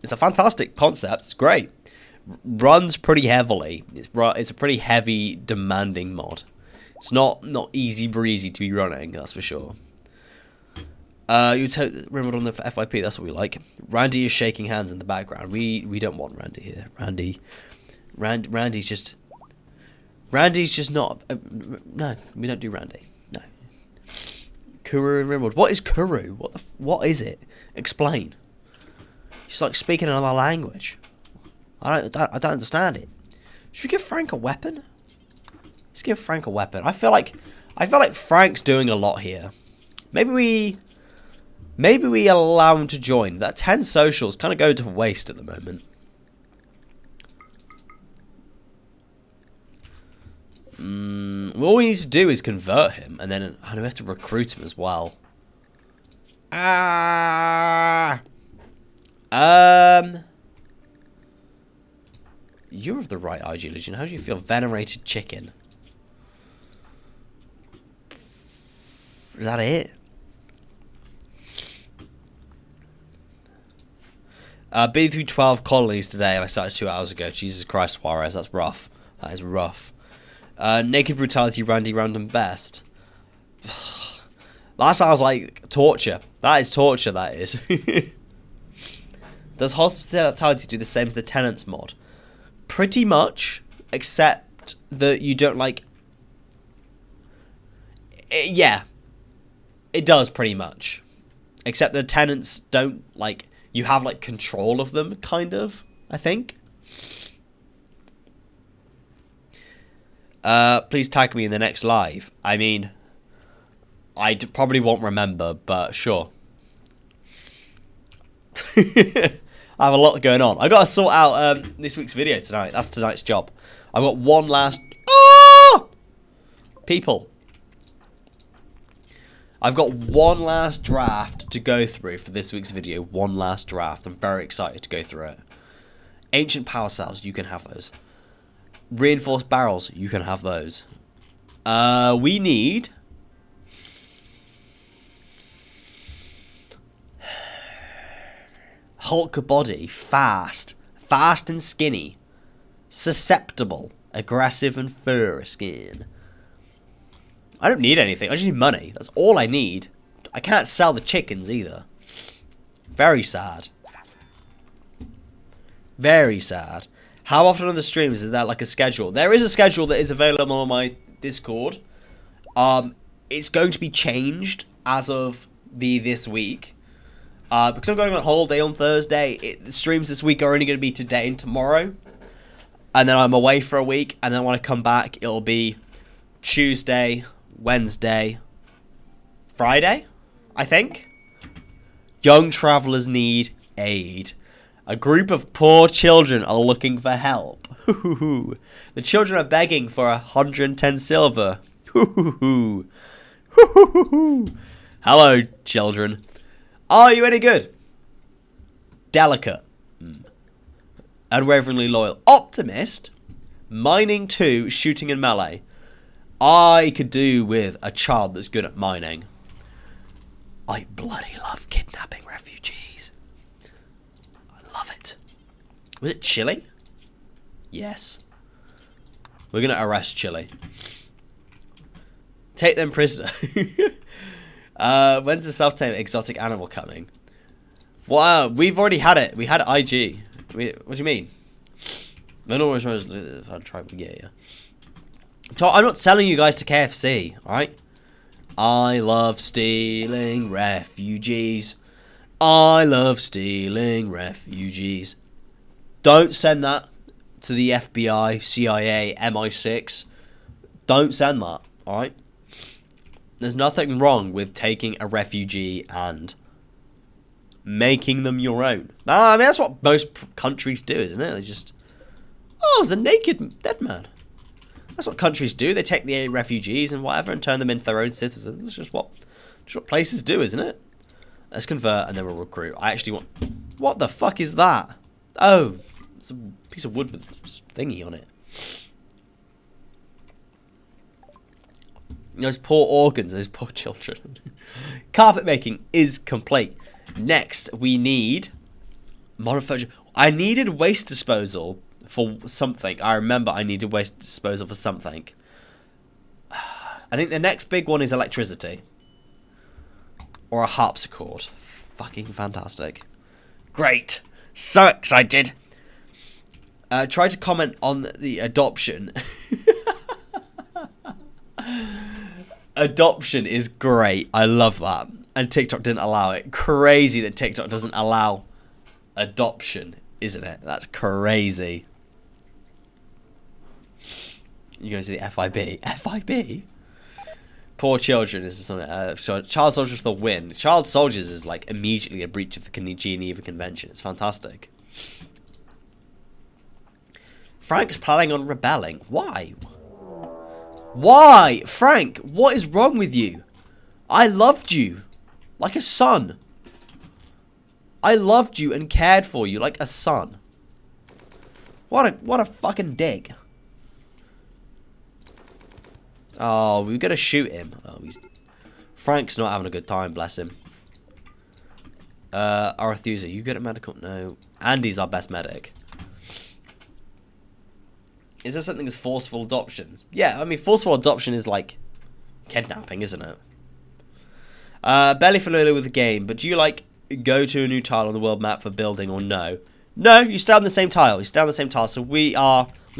Speaker 1: It's a fantastic concept. It's great. Runs pretty heavily. It's a pretty heavy, demanding mod. It's not easy breezy to be running, that's for sure. You remember on the FYP, that's what we like. Randy is shaking hands in the background. We don't want Randy here. Randy's just not... no, we don't do Randy. No. Kuru and Rimwood. What is Kuru? What is it? Explain. It's like speaking another language. I don't understand it. Should we give Frank a weapon? Let's give Frank a weapon. I feel like Frank's doing a lot here. Maybe we allow him to join. That 10 socials kind of go to waste at the moment. All we need to do is convert him, and then we have to recruit him as well. You're of the right IG Legion. How do you feel? Venerated chicken. Is that it? Been through 12 colonies today, and I started 2 hours ago. Jesus Christ, Juarez, that's rough. That is rough. Naked Brutality, Randy Random Best. That sounds like torture. That is torture, that is. Does hospitality do the same as the tenants mod? Pretty much, except that you don't like... yeah. It does, pretty much. Except the tenants don't, like... You have, like, control of them, kind of, I think. Please tag me in the next live. I mean... I probably won't remember, but sure. I have a lot going on. I got to sort out this week's video tonight. That's tonight's job. I've got one last... Oh! People. I've got one last draft to go through for this week's video. One last draft. I'm very excited to go through it. Ancient power cells. You can have those. Reinforced barrels. You can have those. We need... Hulk body, fast and skinny, susceptible, aggressive and fur skin. I don't need anything, I just need money, that's all I need. I can't sell the chickens either. Very sad. Very sad. How often on the streams is there like a schedule? There is a schedule that is available on my Discord. It's going to be changed as of this week. Because I'm going on holiday on Thursday, the streams this week are only going to be today and tomorrow. And then I'm away for a week, and then when I come back, it'll be Tuesday, Wednesday, Friday, I think. Young travellers need aid. A group of poor children are looking for help. The children are begging for 110 silver. Hello, children. Are you any good? Delicate. Unwaveringly loyal. Optimist. Mining 2, shooting and melee. I could do with a child that's good at mining. I bloody love kidnapping refugees. I love it. Was it Chile? Yes. We're going to arrest Chile. Take them prisoner. When's the self-tamed exotic animal coming? Wow, we've already had it. We had IG. What do you mean? I'm not selling you guys to KFC, alright? I love stealing refugees. I love stealing refugees. Don't send that to the FBI, CIA, MI6. Don't send that, alright? There's nothing wrong with taking a refugee and making them your own. I mean, that's what most countries do, isn't it? They just... Oh, it's a naked dead man. That's what countries do. They take the refugees and whatever and turn them into their own citizens. That's just what places do, isn't it? Let's convert and then we'll recruit. I actually want... What the fuck is that? Oh, it's a piece of wood with thingy on it. Those poor organs, those poor children. Carpet making is complete. Next, we need modified. I needed waste disposal for something. I remember I needed waste disposal for something. I think the next big one is electricity. Or a harpsichord. Fucking fantastic. Great. So excited. Try to comment on the adoption. Adoption is great. I love that. And TikTok didn't allow it. Crazy that TikTok doesn't allow adoption, isn't it? That's crazy. You go to the FIB. FIB? Poor children is something. Child soldiers for the win. Child soldiers is like immediately a breach of the Geneva Convention. It's fantastic. Frank's planning on rebelling. Why? Why? Frank, what is wrong with you? I loved you. Like a son. I loved you and cared for you like a son. What a fucking dick. Oh, we've got to shoot him. Oh, Frank's not having a good time, bless him. Arethusa, you good at medical? No. Andy's our best medic. Is there something as forceful adoption? Yeah, I mean, forceful adoption is like kidnapping, isn't it? Barely familiar with the game, but do you like go to a new tile on the world map for building or no? No, you stay on the same tile. You stay on the same tile. So we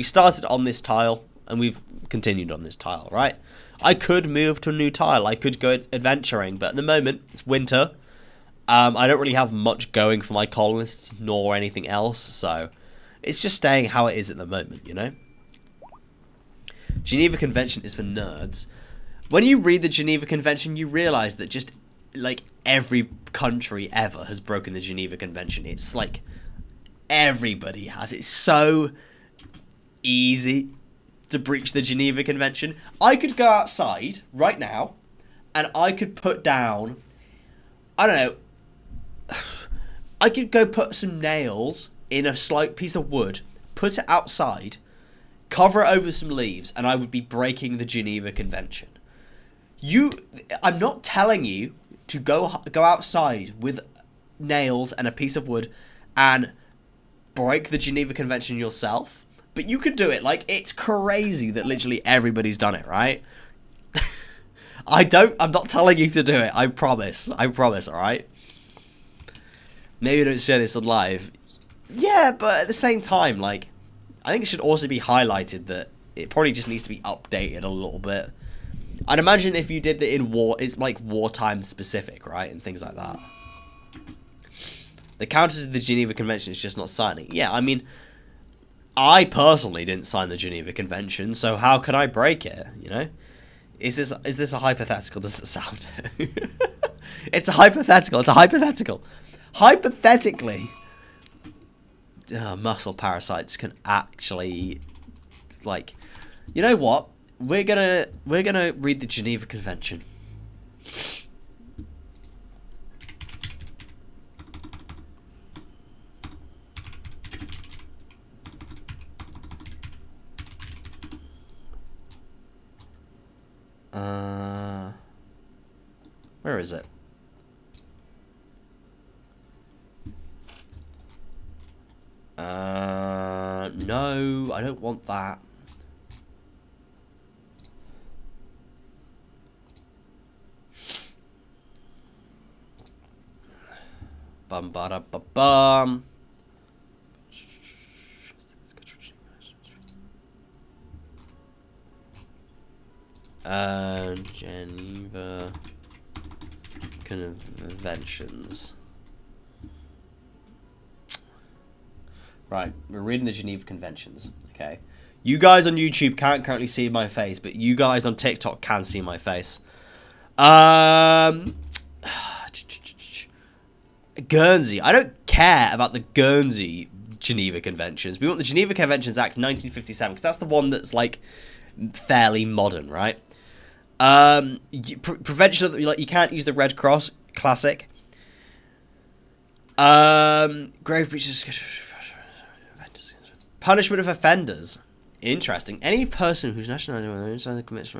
Speaker 1: started on this tile and we've continued on this tile, right? I could move to a new tile. I could go adventuring, but at the moment it's winter. I don't really have much going for my colonists nor anything else, so it's just staying how it is at the moment, you know? Geneva Convention is for nerds. When you read the Geneva Convention, you realize that just, like, every country ever has broken the Geneva Convention. It's like everybody has. It's so easy to breach the Geneva Convention. I could go outside right now and I could put down, I don't know, I could go put some nails in a slight piece of wood, put it outside, cover it over some leaves, and I would be breaking the Geneva Convention. I'm not telling you to go outside with nails and a piece of wood and break the Geneva Convention yourself, but you could do it. Like, it's crazy that literally everybody's done it, right? I'm not telling you to do it. I promise, alright? Maybe don't share this on live. Yeah, but at the same time, like, I think it should also be highlighted that it probably just needs to be updated a little bit. I'd imagine if you did it in war, it's like wartime specific, right? And things like that. The counter to the Geneva Convention is just not signing. Yeah, I mean, I personally didn't sign the Geneva Convention, so how could I break it, you know? Is this a hypothetical? Does it sound? It's a hypothetical. It's a hypothetical. Hypothetically, muscle parasites can actually, like, you know what? We're gonna read the Geneva Convention. Where is it? No, I don't want that. Bum ba da ba bum. Geneva Conventions. Right, we're reading the Geneva Conventions, okay? You guys on YouTube can't currently see my face, but you guys on TikTok can see my face. Guernsey. I don't care about the Guernsey Geneva Conventions. We want the Geneva Conventions Act 1957, because that's the one that's, like, fairly modern, right? Prevention of, like, you can't use the Red Cross, classic. Grave breaches. Punishment of offenders. Interesting. Any person whose nationality inside the convention.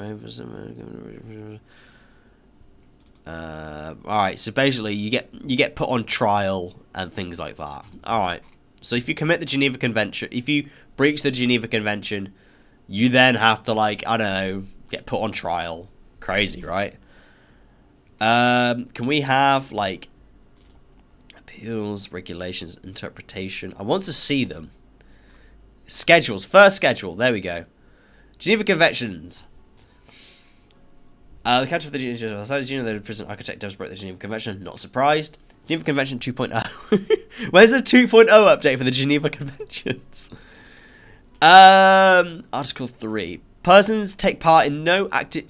Speaker 1: Alright, so basically you get put on trial and things like that. Alright. So if you commit the Geneva Convention, if you breach the Geneva Convention, you then have to, like, I don't know, get put on trial. Crazy, right? Can we have, like, appeals, regulations, interpretation? I want to see them. Schedules. First schedule. There we go. Geneva Conventions. The country of the Geneva the prison architect does break the Geneva Convention. Not surprised. Geneva Convention 2.0. Where's the 2.0 update for the Geneva Conventions? Article 3. Persons taking no active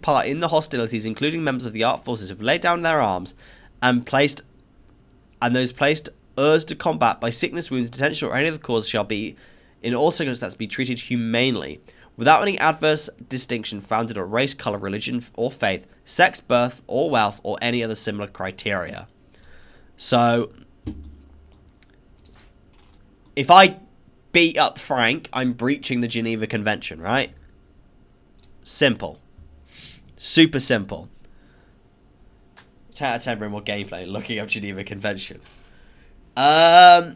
Speaker 1: part in the hostilities, including members of the armed forces, have laid down their arms and those placed urged to combat by sickness, wounds, detention, or any other cause shall be, in all circumstances, be treated humanely, without any adverse distinction founded on race, colour, religion, or faith, sex, birth, or wealth, or any other similar criteria. So, if I beat up Frank, I'm breaching the Geneva Convention, right? Simple. Super simple. 10 out of 10 more gameplay, looking up Geneva Convention. To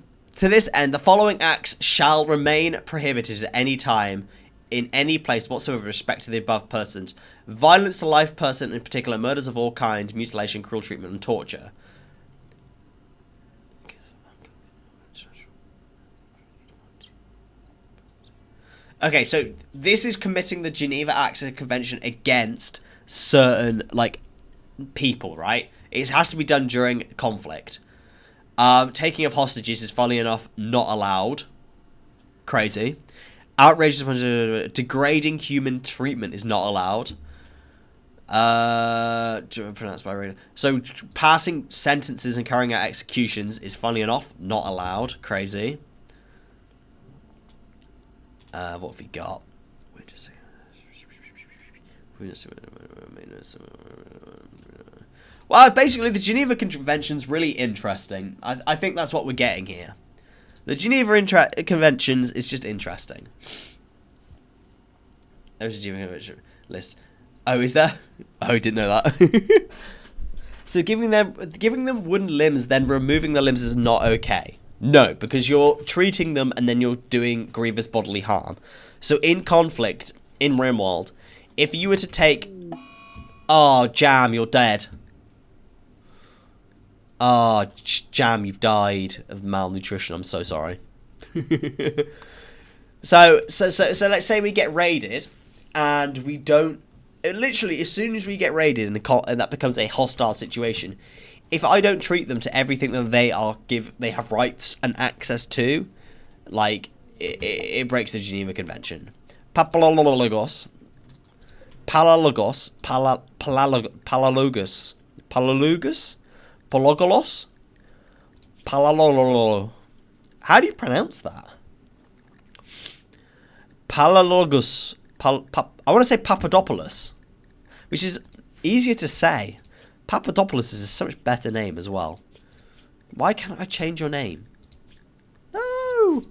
Speaker 1: this end, the following acts shall remain prohibited at any time in any place whatsoever with respect to the above persons. Violence to life person, in particular, murders of all kinds, mutilation, cruel treatment, and torture. Okay, so this is committing the Geneva Acts Convention against certain, like, people, right? It has to be done during conflict. Taking of hostages is, funnily enough, not allowed. Crazy. Outrageous, degrading human treatment is not allowed. Pronounced by radio. So, passing sentences and carrying out executions is, funnily enough, not allowed. Crazy. What have we got? Wait a second. Well, basically, the Geneva Convention's really interesting. I think that's what we're getting here. The Geneva Conventions is just interesting. There's a Geneva Convention list. Oh, is there? Oh, I didn't know that. So giving them wooden limbs, then removing the limbs is not okay. No, because you're treating them and then you're doing grievous bodily harm. So in conflict, in RimWorld, if you were to take... Oh, Jam, you're dead. Oh, Jam, you've died of malnutrition. I'm so sorry. So let's say we get raided and we don't... Literally, as soon as we get raided and that becomes a hostile situation... If I don't treat them to everything that they have rights and access to, like, it breaks the Geneva Convention. Palalogos, how do you pronounce that? Palalogos, I want to say Papadopoulos, which is easier to say. Papadopoulos is a so much better name as well. Why can't I change your name? No!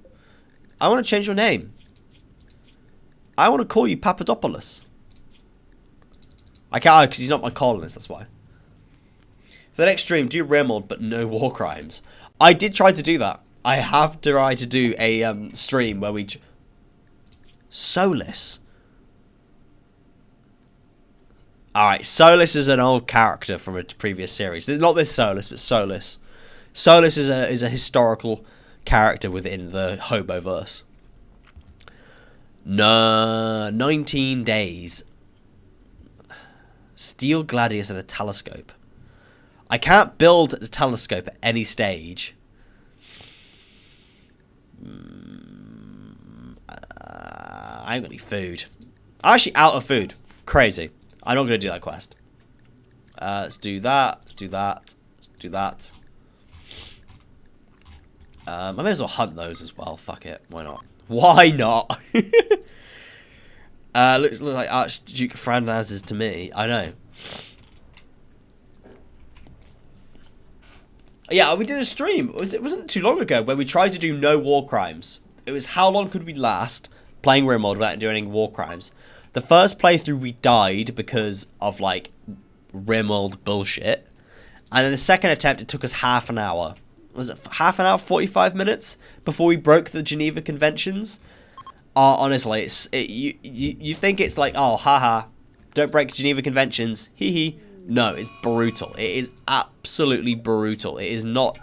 Speaker 1: I want to change your name. I want to call you Papadopoulos. I can't, because he's not my colonist, that's why. For the next stream, do RimWorld, but no war crimes. I did try to do that. I have tried to do a stream where we... Solus. Alright, Solus is an old character from a previous series. Not this Solus, but Solus. Solus is a historical character within the Hoboverse. No, 19 days. Steel gladius and a telescope. I can't build a telescope at any stage. I ain't got any food. I'm actually out of food. Crazy. I'm not going to do that quest. Let's do that. Let's do that. Let's do that. I may as well hunt those as well. Fuck it. Why not? Why not? Looks like Archduke Franazes to me. I know. Yeah, we did a stream. It wasn't too long ago where we tried to do no war crimes. It was how long could we last playing RimWorld without doing any war crimes. The first playthrough we died because of, like, RimWorld bullshit. And then the second attempt, it took us half an hour. Was it half an hour, 45 minutes before we broke the Geneva Conventions? Honestly, you think it's like, oh, haha, don't break Geneva Conventions, hee hee. No, it's brutal. It is absolutely brutal. It's not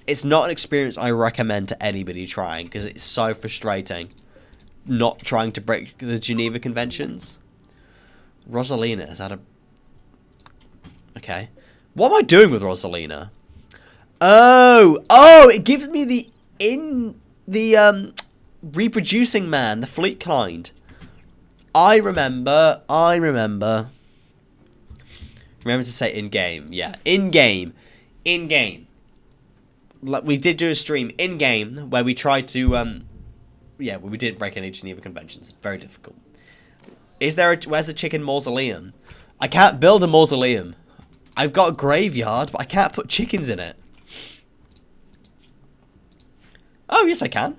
Speaker 1: an experience I recommend to anybody trying, because it's so frustrating not trying to break the Geneva Conventions. Rosalina, is that a... Okay. What am I doing with Rosalina? Oh, it gives me the reproducing man, the fleet kind. I remember to say in-game. Yeah, in-game. Like, we did do a stream in-game where we tried to, where we didn't break any Geneva Conventions. Very difficult. Where's the chicken mausoleum? I can't build a mausoleum. I've got a graveyard, but I can't put chickens in it. Oh, yes, I can.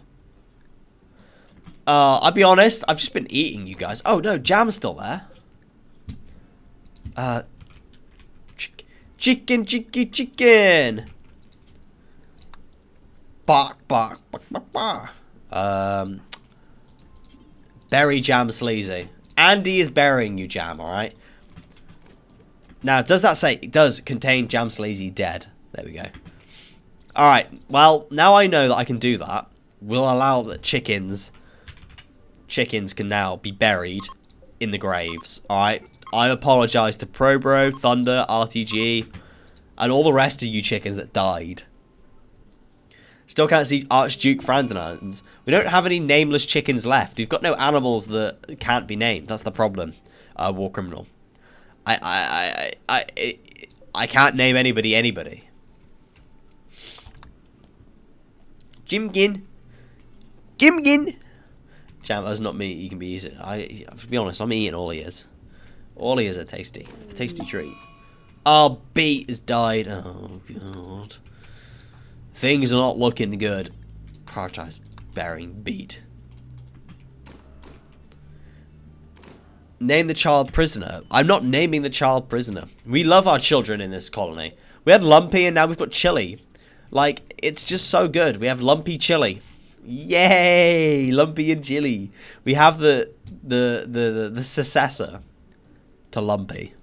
Speaker 1: I'll be honest, I've just been eating, you guys. Oh, no, Jam's still there. Chicken. Bark. Bury Jam Sleazy. Andy is burying you, Jam, alright? Now, does that say... It does contain Jam Sleazy dead. There we go. Alright, well, now I know that I can do that. We'll allow that chickens can now be buried in the graves, alright? I apologise to Probro, Thunder, RTG, and all the rest of you chickens that died. Still can't see Archduke Ferdinand's. We don't have any nameless chickens left. We've got no animals that can't be named. That's the problem. War criminal. I can't name anybody. Jimgin. Jam, that's not me. You can be easy. To be honest, I'm eating all ears. All ears are tasty. A tasty treat. Oh, Beat has died. Oh, God. Things are not looking good. Prioritize burying Beat. Name the child prisoner. I'm not naming the child prisoner. We love our children in this colony. We had Lumpy and now we've got Chili. Like, it's just so good. We have Lumpy Chili. Yay! Lumpy and Chili. We have the successor to Lumpy.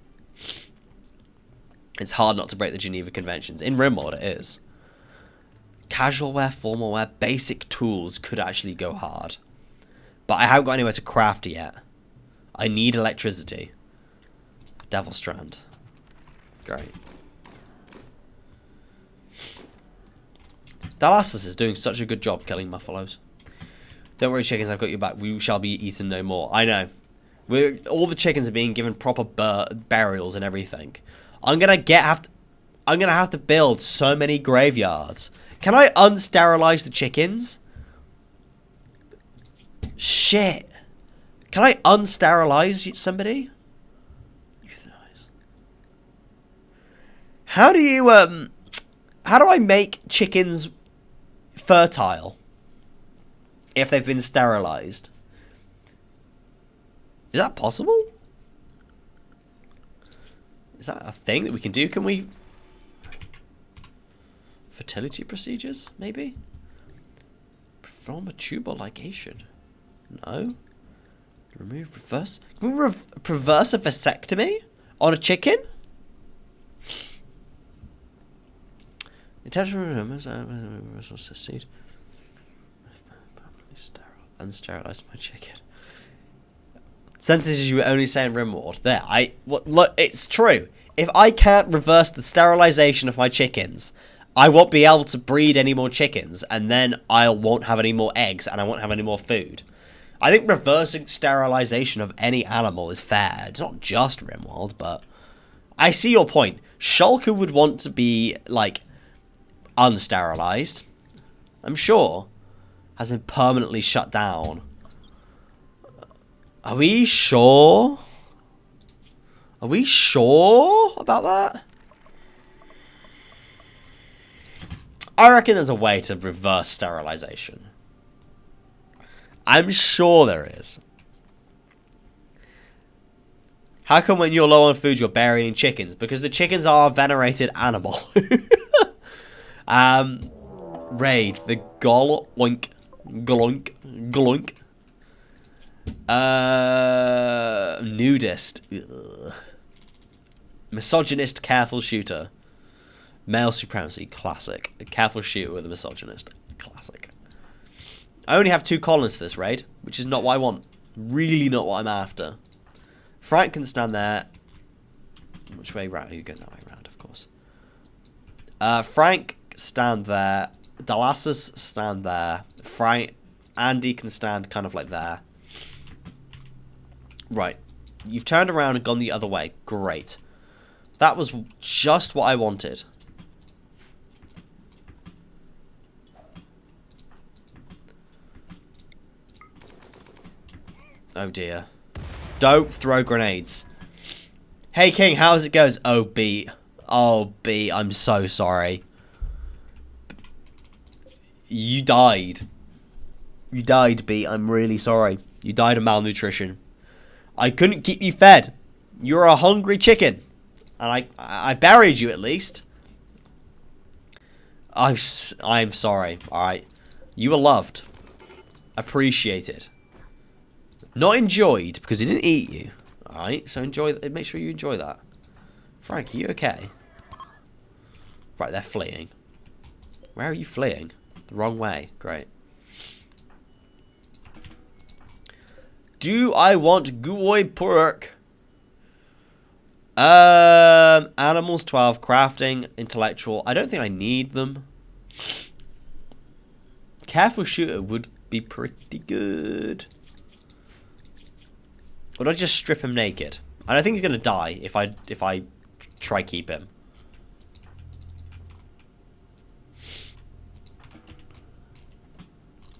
Speaker 1: It's hard not to break the Geneva Conventions. In RimWorld it is. Casual wear, formal wear, basic tools could actually go hard. But I haven't got anywhere to craft yet. I need electricity. Devil Strand. Great. Dallassus is doing such a good job killing buffaloes. Don't worry, chickens, I've got your back. We shall be eaten no more. I know. All the chickens are being given proper burials and everything. I'm gonna have to build so many graveyards. Can I unsterilize the chickens? Shit. Can I unsterilize somebody? How do you how do I make chickens fertile if they've been sterilized? Is that possible? Is that a thing that we can do? Can we... Fertility procedures, maybe? Perform a tubal ligation. No. Remove reverse... Can we reverse a vasectomy on a chicken? Seed. Unsterilize my chicken. Sentences you were only saying RimWorld. There, look, it's true. If I can't reverse the sterilization of my chickens, I won't be able to breed any more chickens, and then I won't have any more eggs, and I won't have any more food. I think reversing sterilization of any animal is fair. It's not just RimWorld, but I see your point. Shulker would want to be, like, unsterilized. I'm sure. Has been permanently shut down. Are we sure? Are we sure about that? I reckon there's a way to reverse sterilization. I'm sure there is. How come when you're low on food you're burying chickens? Because the chickens are a venerated animal. Raid. The Goloink. Gloink. Gloink. Nudist. Ugh. Misogynist careful shooter. Male supremacy. Classic. A careful shooter with a misogynist. Classic. I only have 2 colonists for this raid, which is not what I want. Really not what I'm after. Frank can stand there. Which way round? You go that way round, of course. Frank, stand there. Dallassus, stand there. Andy can stand kind of like there. Right. You've turned around and gone the other way. Great. That was just what I wanted. Oh dear. Don't throw grenades. Hey King, how's it goes? Oh B. Oh B, I'm so sorry. You died. You died, B. I'm really sorry. You died of malnutrition. I couldn't keep you fed. You're a hungry chicken. And I buried you at least. I'm sorry, alright? You were loved. Appreciated. Not enjoyed, because he didn't eat you. Alright, so make sure you enjoy that. Frank, are you okay? Right, they're fleeing. Where are you fleeing? The wrong way. Great. Do I want gooey pork? Animals 12, crafting, intellectual. I don't think I need them. Careful shooter would be pretty good. Would I just strip him naked? I don't think he's gonna die if I try keep him.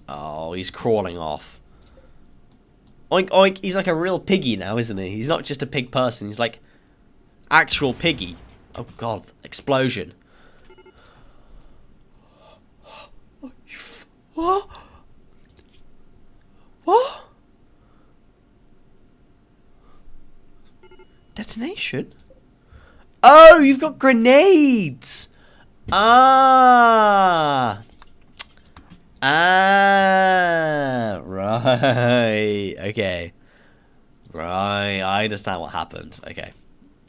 Speaker 1: Oh, he's crawling off. Oink oink, he's like a real piggy now, isn't he? He's not just a pig person, he's like actual piggy. Oh god, explosion. What? What? Detonation? Oh, you've got grenades! Ah! Ah! Right. Okay. Right. I understand what happened. Okay.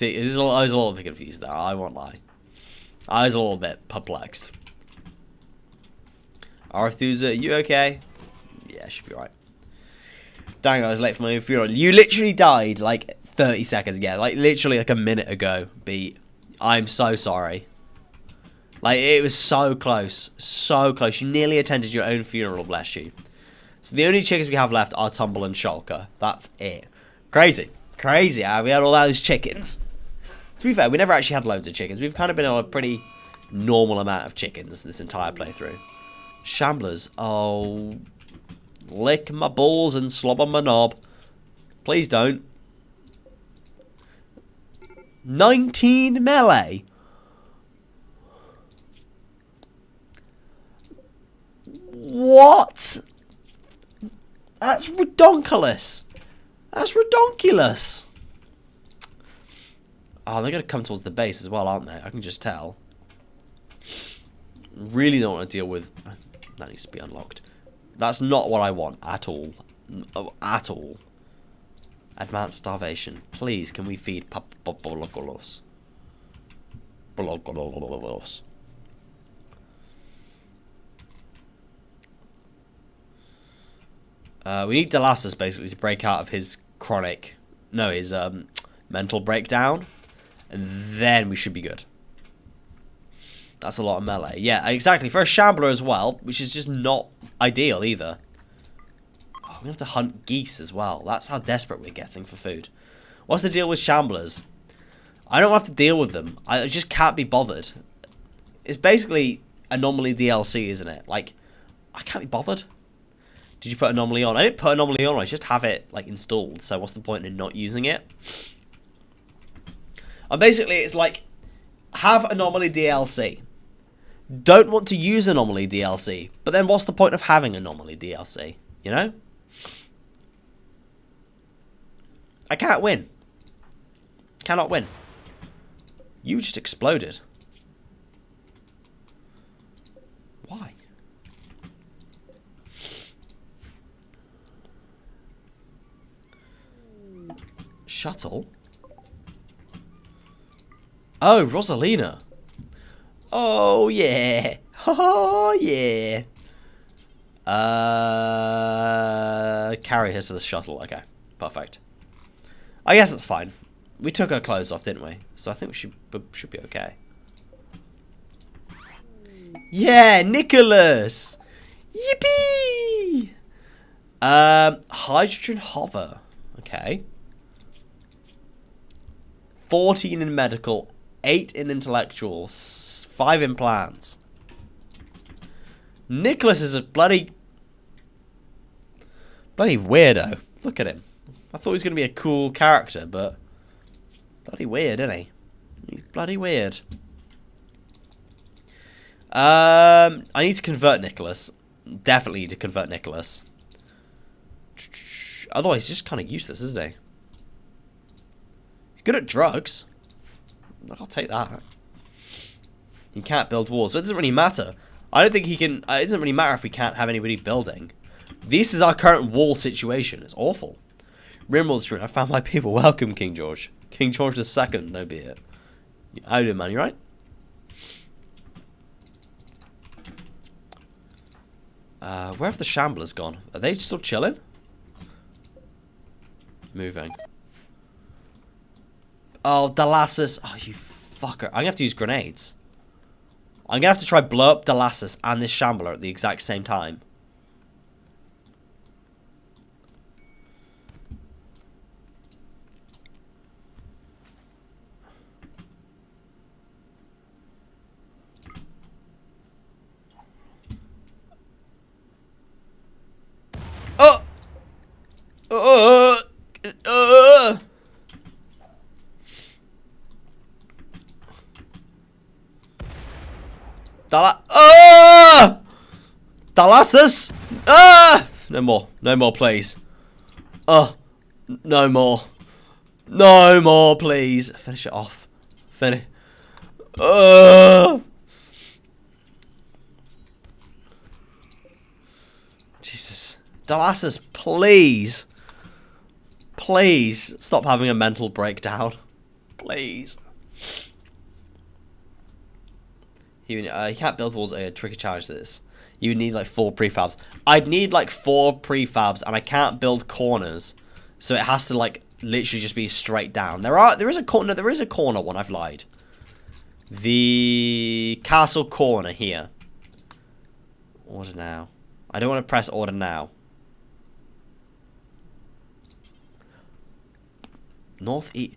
Speaker 1: I was a little bit confused there. I won't lie. I was a little bit perplexed. Arethusa, you okay? Yeah, should be right. Dang, I was late for my own funeral. You literally died like 30 seconds ago. Like literally like a minute ago, B. I'm so sorry. Like it was so close. So close. You nearly attended your own funeral, bless you. So the only chickens we have left are Tumble and Shulker. That's it. Crazy. Crazy how we had all those chickens. To be fair, we never actually had loads of chickens. We've kind of been on a pretty normal amount of chickens this entire playthrough. Shamblers. Oh. Lick my balls and slobber my knob. Please don't. 19 melee. What? That's redonkulous. That's redonkulous. Oh, they're going to come towards the base as well, aren't they? I can just tell. Really don't want to deal with... That needs to be unlocked. That's not what I want at all. At all. Advanced starvation. Please, can we feed Bologolos? Bologolos. We need Delassus basically to break out of his chronic... No, his mental breakdown. And then we should be good. That's a lot of melee. Yeah, exactly. For a Shambler as well, which is just not ideal either. Oh, we have to hunt geese as well. That's how desperate we're getting for food. What's the deal with Shamblers? I don't have to deal with them. I just can't be bothered. It's basically Anomaly DLC, isn't it? Like, I can't be bothered. Did you put Anomaly on? I didn't put Anomaly on. I just have it like installed. So what's the point in not using it? And basically, it's like, have Anomaly DLC. Don't want to use Anomaly DLC. But then what's the point of having Anomaly DLC? You know? I can't win. Cannot win. You just exploded. Why? Shuttle? Oh, Rosalina. Oh, yeah. Oh, yeah. Carry her to the shuttle. Okay, perfect. I guess that's fine. We took her clothes off, didn't we? So I think we should be okay. Yeah, Nicholas! Yippee! Hydrogen hover. Okay. 14 in medical, 8 in intellectual, 5 in plants. Nicholas is a bloody weirdo. Look at him. I thought he was going to be a cool character, but bloody weird, isn't he? He's bloody weird. I need to convert Nicholas. Definitely need to convert Nicholas. Otherwise, he's just kind of useless, isn't he? He's good at drugs. I'll take that. He can't build walls, but it doesn't really matter. I don't think he can... It doesn't really matter if we can't have anybody building. This is our current wall situation. It's awful. Rimworld stream. I found my people. Welcome, King George. King George II, no be it. How you doing, man? You right? Where have the Shamblers gone? Are they still chilling? Moving. Oh, Dalassus. Oh, you fucker. I'm gonna have to use grenades. I'm gonna have to try blow up Dalassus and this Shambler at the exact same time. Oh! Dalassus! No more. No more, please. No more. No more, please. Finish it off. Finish. Jesus. Dalassus, please. Please. Stop having a mental breakdown. Please. You can't build walls. A tricky challenge to this. You need like 4 prefabs. I'd need like 4 prefabs, and I can't build corners, so it has to like literally just be straight down. There is a corner. There is a corner one. I've lied. The castle corner here. Order now. I don't want to press order now. North, east,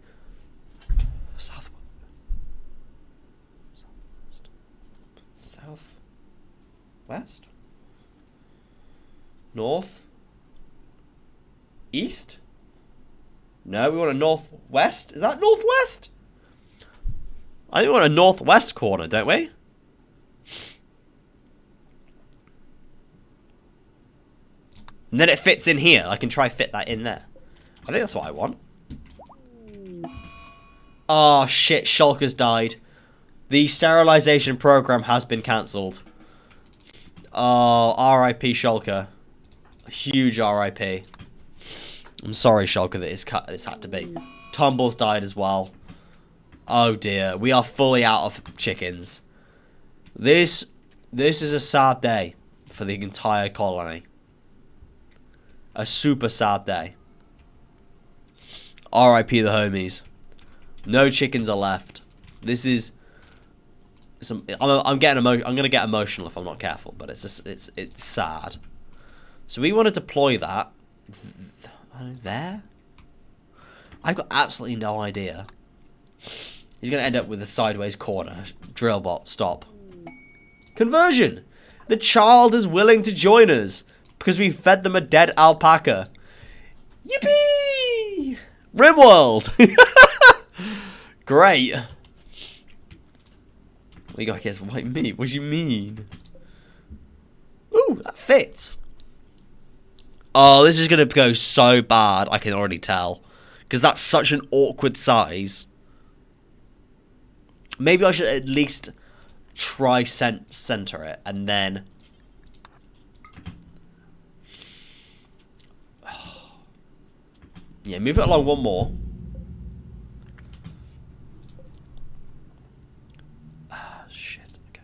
Speaker 1: south, south, west, north, east. No, we want a northwest. Is that northwest? I think we want a northwest corner, don't we? And then it fits in here. I can try fit that in there. I think that's what I want. Oh shit, Shulker's died. The sterilization program has been cancelled. Oh, R.I.P. Shulker. Huge R.I.P. I'm sorry, Shulker, that it's had to be. Tumbles died as well. Oh dear, we are fully out of chickens. This is a sad day for the entire colony. A super sad day. R.I.P. the homies. No chickens are left. This is some. I'm gonna get emotional if I'm not careful, but it's sad. So we want to deploy that there. I've got absolutely no idea. He's gonna end up with a sideways corner. Drillbot, stop. Conversion. The child is willing to join us because we fed them a dead alpaca. Yippee! Rimworld. Great. We got guess white meat. What do you mean? Ooh, that fits. Oh, this is gonna go so bad. I can already tell, because that's such an awkward size. Maybe I should at least try center it, and then. Yeah, move it along one more. Shit, okay.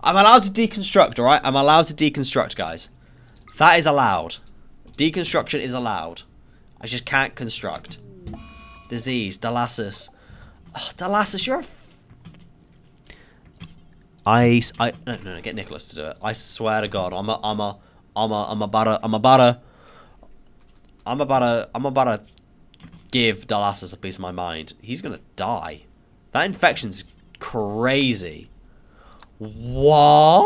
Speaker 1: I'm allowed to deconstruct, alright? I'm allowed to deconstruct, guys. That is allowed. Deconstruction is allowed. I just can't construct. Disease, Dalassus. Oh, Dalassus, you're a... No, get Nicholas to do it. I swear to God, I'm about to give Dalassus a piece of my mind. He's gonna die. That infection's crazy. What?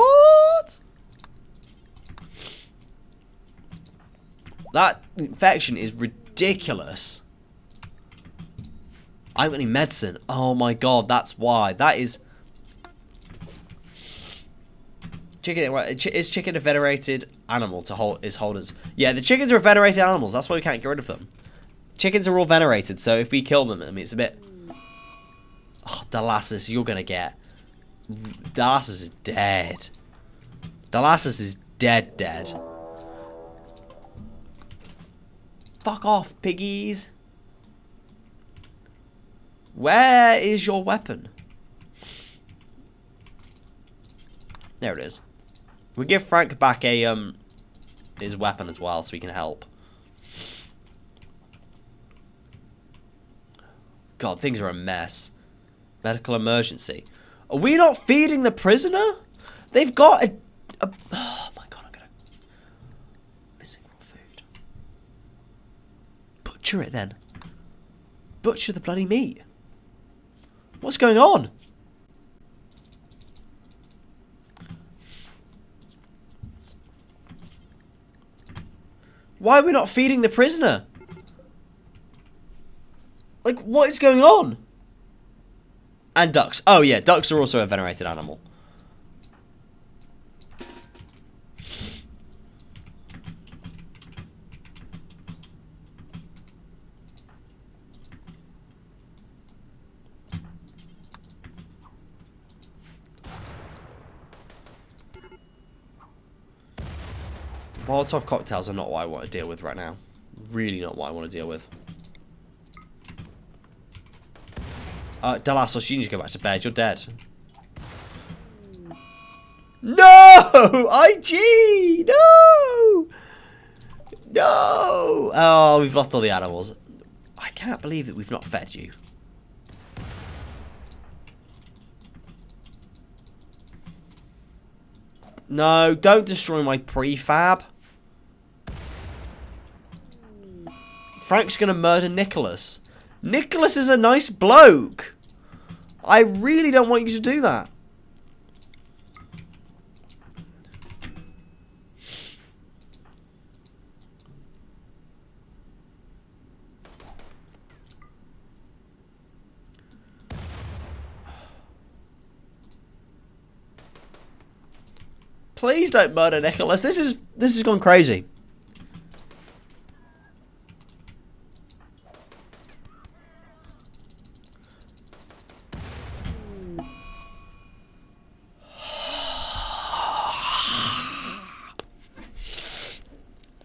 Speaker 1: That infection is ridiculous. I haven't got any medicine. Oh my God, that's why. That is... Chicken, is chicken a venerated animal to hold his holders? Yeah, the chickens are venerated animals. That's why we can't get rid of them. Chickens are all venerated, so if we kill them, I mean, it's a bit... Oh, Dalassus, you're gonna get Dalassus is dead. Dalassus is dead. Fuck off, piggies. Where is your weapon? There it is. We give Frank back a his weapon as well, so we can help. God, things are a mess. Medical emergency. Are we not feeding the prisoner? They've got a oh my god, I'm gonna missing raw food. Butcher it then. Butcher the bloody meat. What's going on? Why are we not feeding the prisoner? Like, what is going on? And ducks. Oh, yeah, ducks are also a venerated animal. Molotov cocktails are not what I want to deal with right now. Really not what I want to deal with. Dalassus, you need to go back to bed. You're dead. No! IG! No! No! Oh, we've lost all the animals. I can't believe that we've not fed you. No, don't destroy my prefab. Frank's gonna murder Nicholas. Nicholas is a nice bloke. I really don't want you to do that. Please don't murder Nicholas. This has gone crazy.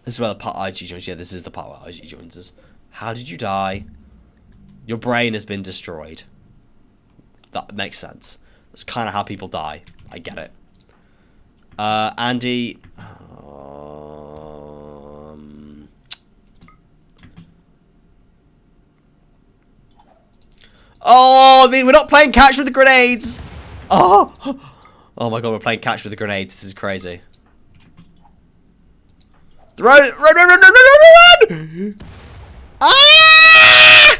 Speaker 1: This is where the part IG joins. Yeah, this is the part where IG joins us. How did you die? Your brain has been destroyed. That makes sense. That's kind of how people die. I get it. Andy. Oh, we're not playing catch with the grenades. Oh my god, we're playing catch with the grenades. This is crazy. Run! Ah!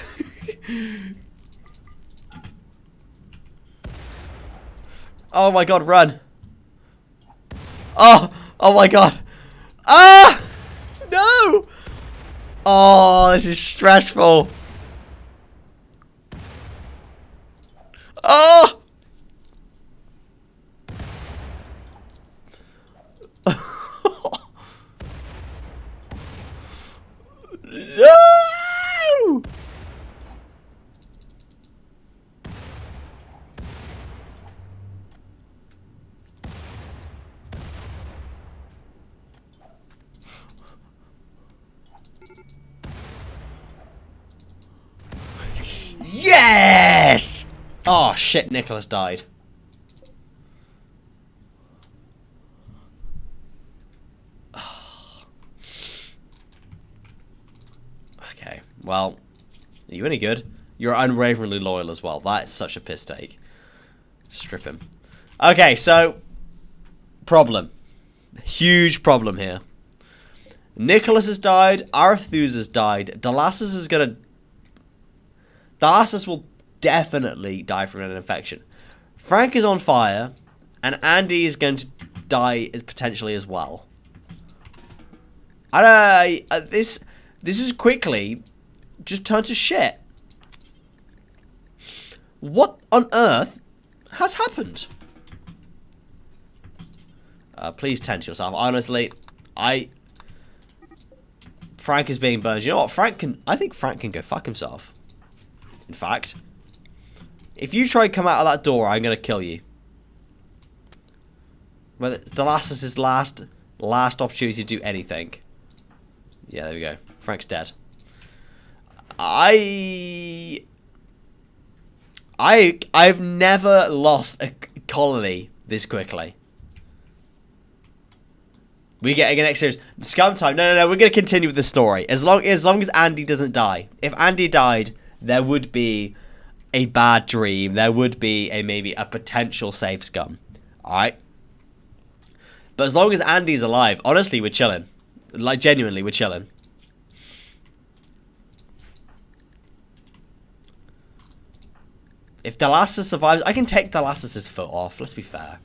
Speaker 1: Oh my god, run. Oh my god. Ah! No! Oh, this is stressful. Oh! No! Yes! Oh shit, Nicholas died. Okay, well, are you any good? You're unwaveringly loyal as well. That is such a piss take. Strip him. Okay, so problem. Huge problem here. Nicholas has died. Arthus has died. Dalassus is gonna... Dalassus will definitely die from an infection. Frank is on fire. And Andy is going to die potentially as well. This is quickly just turned to shit. What on earth has happened? Please tense yourself. Honestly, Frank is being burned. You know what? I think Frank can go fuck himself. In fact, if you try to come out of that door, I'm going to kill you. Well, it's Delassus' last opportunity to do anything. Yeah, there we go. Frank's dead. I've never lost a colony this quickly. We get an next series. Scum time. No. We're gonna continue with the story as long as Andy doesn't die. If Andy died, there would be a bad dream. There would be maybe a potential save scum. All right. But as long as Andy's alive, honestly, we're chilling. Like genuinely, we're chilling. If Delassus survives, I can take Delassus' foot off. Let's be fair.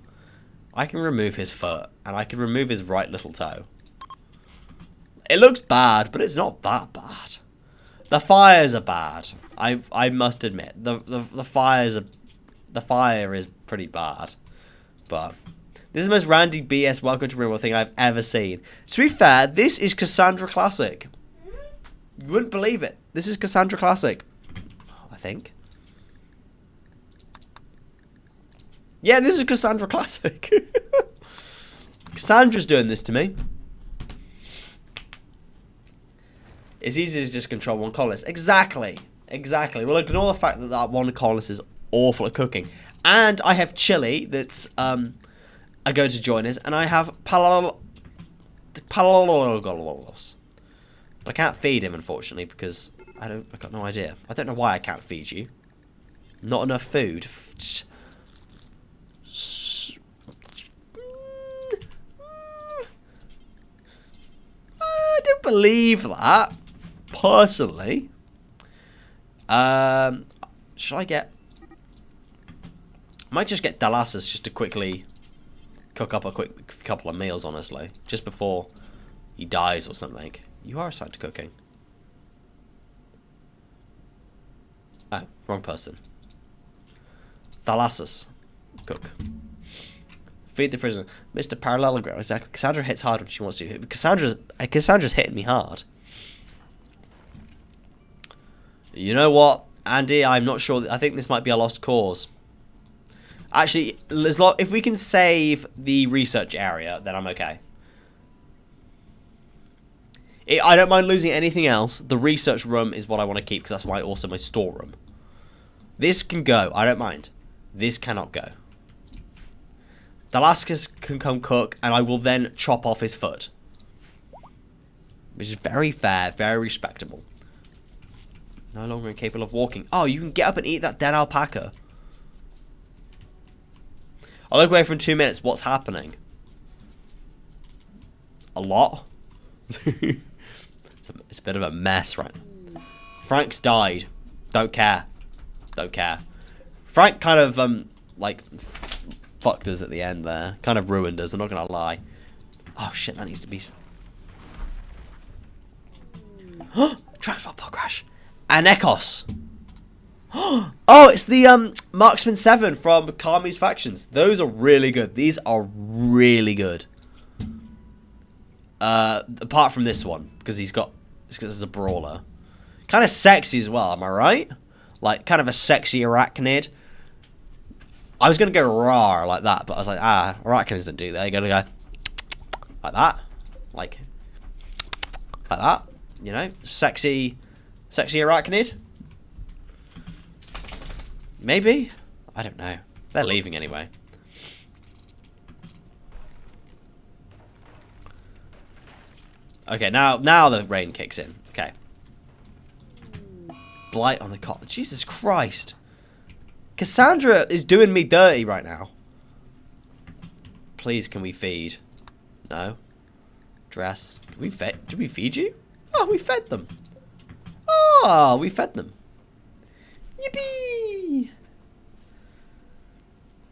Speaker 1: I can remove his foot, and I can remove his right little toe. It looks bad, but it's not that bad. The fires are bad. I must admit, the fire is pretty bad. But this is the most Randy BS Welcome to Real World thing I've ever seen. To be fair, this is Cassandra Classic. You wouldn't believe it. This is Cassandra Classic. I think. Yeah, this is Cassandra Classic. Cassandra's doing this to me. It's easy to just control one colonist. Exactly. We'll ignore the fact that that one colonist is awful at cooking. And I have Chili that's are going to join us. And I have Palalos. But I can't feed him, unfortunately, because I've got no idea. I don't know why I can't feed you. Not enough food. I don't believe that, personally. Should I get... I might just get Delassus just to quickly cook up a quick couple of meals, honestly. Just before he dies or something. You are assigned to cooking. Oh, wrong person. Delassus. Cook. Feed the prisoner. Mr. Parallelogram. Exactly. Cassandra hits hard when she wants to. Cassandra's hitting me hard. You know what, Andy? I'm not sure. I think this might be a lost cause. Actually, if we can save the research area, then I'm okay. I don't mind losing anything else. The research room is what I want to keep because that's also my storeroom. This can go. I don't mind. This cannot go. Delassus can come cook, and I will then chop off his foot. Which is very fair, very respectable. No longer incapable of walking. Oh, you can get up and eat that dead alpaca. I'll look away for 2 minutes. What's happening? A lot. It's a bit of a mess, right? Frank's died. Don't care. Don't care. Frank kind of, like, fucked us at the end there. Kind of ruined us, I'm not gonna lie. Oh, shit, that needs to be... Transport pod crash. Anekos. Oh, it's the, Marksman 7 from Kami's Factions. Those are really good. These are really good. Apart from this one, because it's because it's a brawler. Kind of sexy as well, am I right? Like, kind of a sexy arachnid. I was going to go raw like that, but I was like, arachnids don't do that. You got to go like that. Like that. You know? Sexy arachnid. Maybe? I don't know. They're leaving anyway. Okay, now the rain kicks in. Okay. Blight on the cotton. Jesus Christ. Cassandra is doing me dirty right now. Please, can we feed? No. Dress. Did we feed you? Oh, we fed them. Oh, we fed them. Yippee!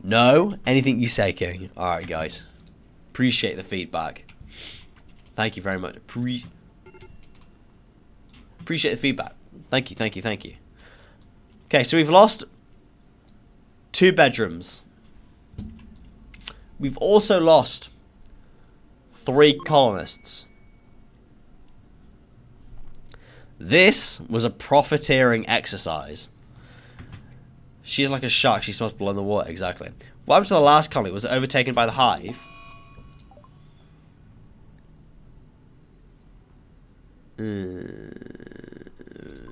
Speaker 1: No? Anything you say, King. Alright, guys. Appreciate the feedback. Thank you very much. Appreciate the feedback. Thank you, thank you, thank you. Okay, so we've lost 2 bedrooms. We've also lost 3 colonists. This was a profiteering exercise. She's like a shark. She smells blood in the water. Exactly. What happened to the last colony? Was it overtaken by the hive?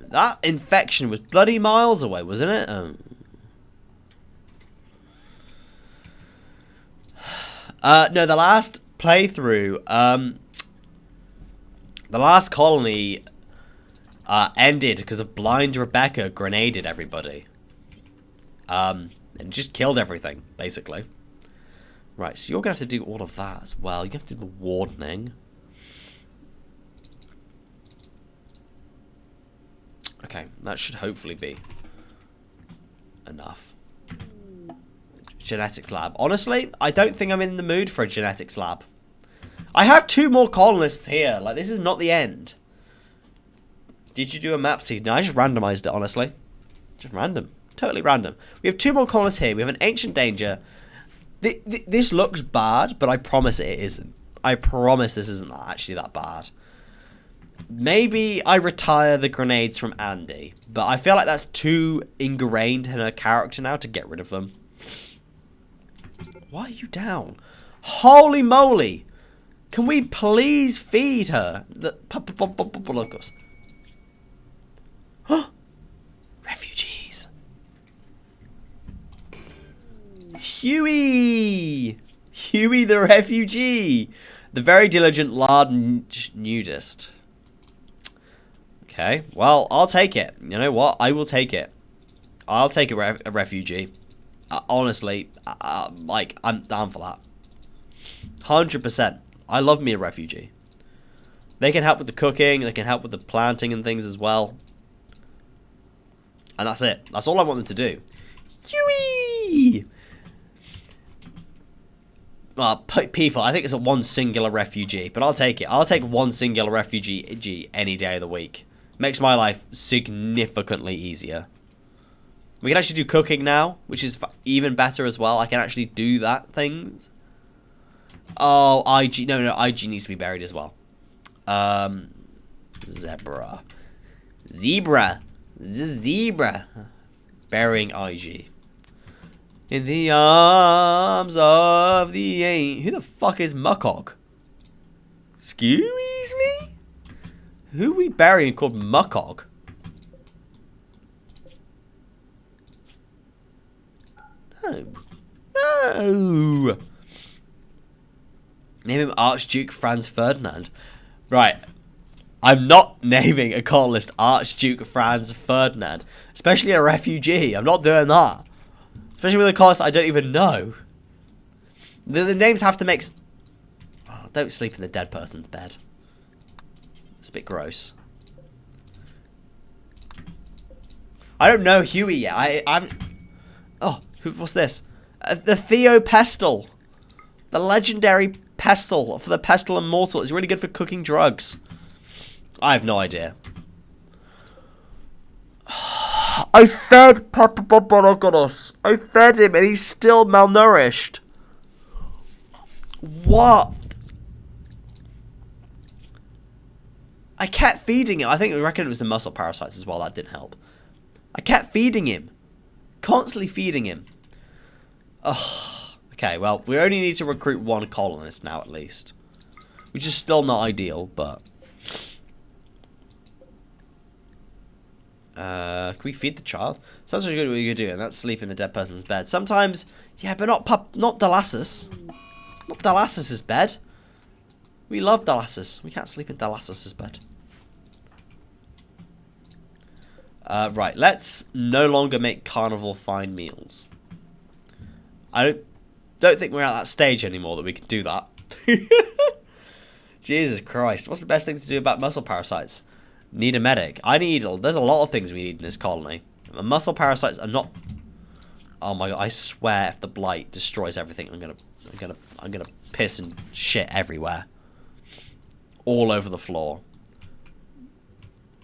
Speaker 1: That infection was bloody miles away, wasn't it? No, the last playthrough, the last colony ended because of blind Rebecca grenaded everybody. And just killed everything, basically. Right, so you're going to have to do all of that as well. You have to do the wardening. Okay, that should hopefully be enough. Genetics lab. Honestly, I don't think I'm in the mood for a genetics lab. I have 2 more colonists here. Like, this is not the end. Did you do a map seed? No, I just randomized it, honestly. Just random. Totally random. We have 2 more colonists here. We have an ancient danger. This looks bad, but I promise it isn't. I promise this isn't actually that bad. Maybe I retire the grenades from Andy, but I feel like that's too ingrained in her character now to get rid of them. Why are you down? Holy moly! Can we please feed her? Locos. Refugees. Huey! Huey the refugee! The very diligent large nudist. Okay, well, I'll take it. You know what? I will take it. I'll take a refugee. Honestly, like, I'm down for that. 100%. I love me a refugee. They can help with the cooking, they can help with the planting and things as well. And that's it. That's all I want them to do. Huey! Well, people, I think it's a 1 singular refugee, but I'll take it. I'll take 1 singular refugee any day of the week. Makes my life significantly easier. We can actually do cooking now, which is even better as well. I can actually do that things. Oh, IG. No, IG needs to be buried as well. Zebra. Burying IG. In the arms of the ain't. Who the fuck is Muckog? Excuse me? Who are we burying called Muckog? No. Name him Archduke Franz Ferdinand. Right. I'm not naming a colonist Archduke Franz Ferdinand. Especially a refugee. I'm not doing that. Especially with a colonist I don't even know. The names have to make... Oh, don't sleep in the dead person's bed. It's a bit gross. I don't know Huey yet. I'm... Oh, what's this? The Theo Pestle. The legendary pestle for the pestle immortal. It's really good for cooking drugs. I have no idea. I fed Papabonogonos. I fed him and he's still malnourished. What? I kept feeding him. I reckon it was the muscle parasites as well. That didn't help. I kept feeding him. Constantly feeding him. Ugh. Okay, well, we only need to recruit 1 colonist now at least. Which is still not ideal, but... can we feed the child? Sounds really good what you're doing. That's sleep in the dead person's bed. Sometimes, yeah, but not Dalassus. Not Dalassus' bed. We love Dalassus. We can't sleep in Dalassus' bed. Right, let's no longer make carnival fine meals. I don't think we're at that stage anymore that we can do that. Jesus Christ. What's the best thing to do about muscle parasites? Need a medic. There's a lot of things we need in this colony. Muscle parasites are not... Oh my god, I swear if the blight destroys everything, I'm gonna piss and shit everywhere. All over the floor.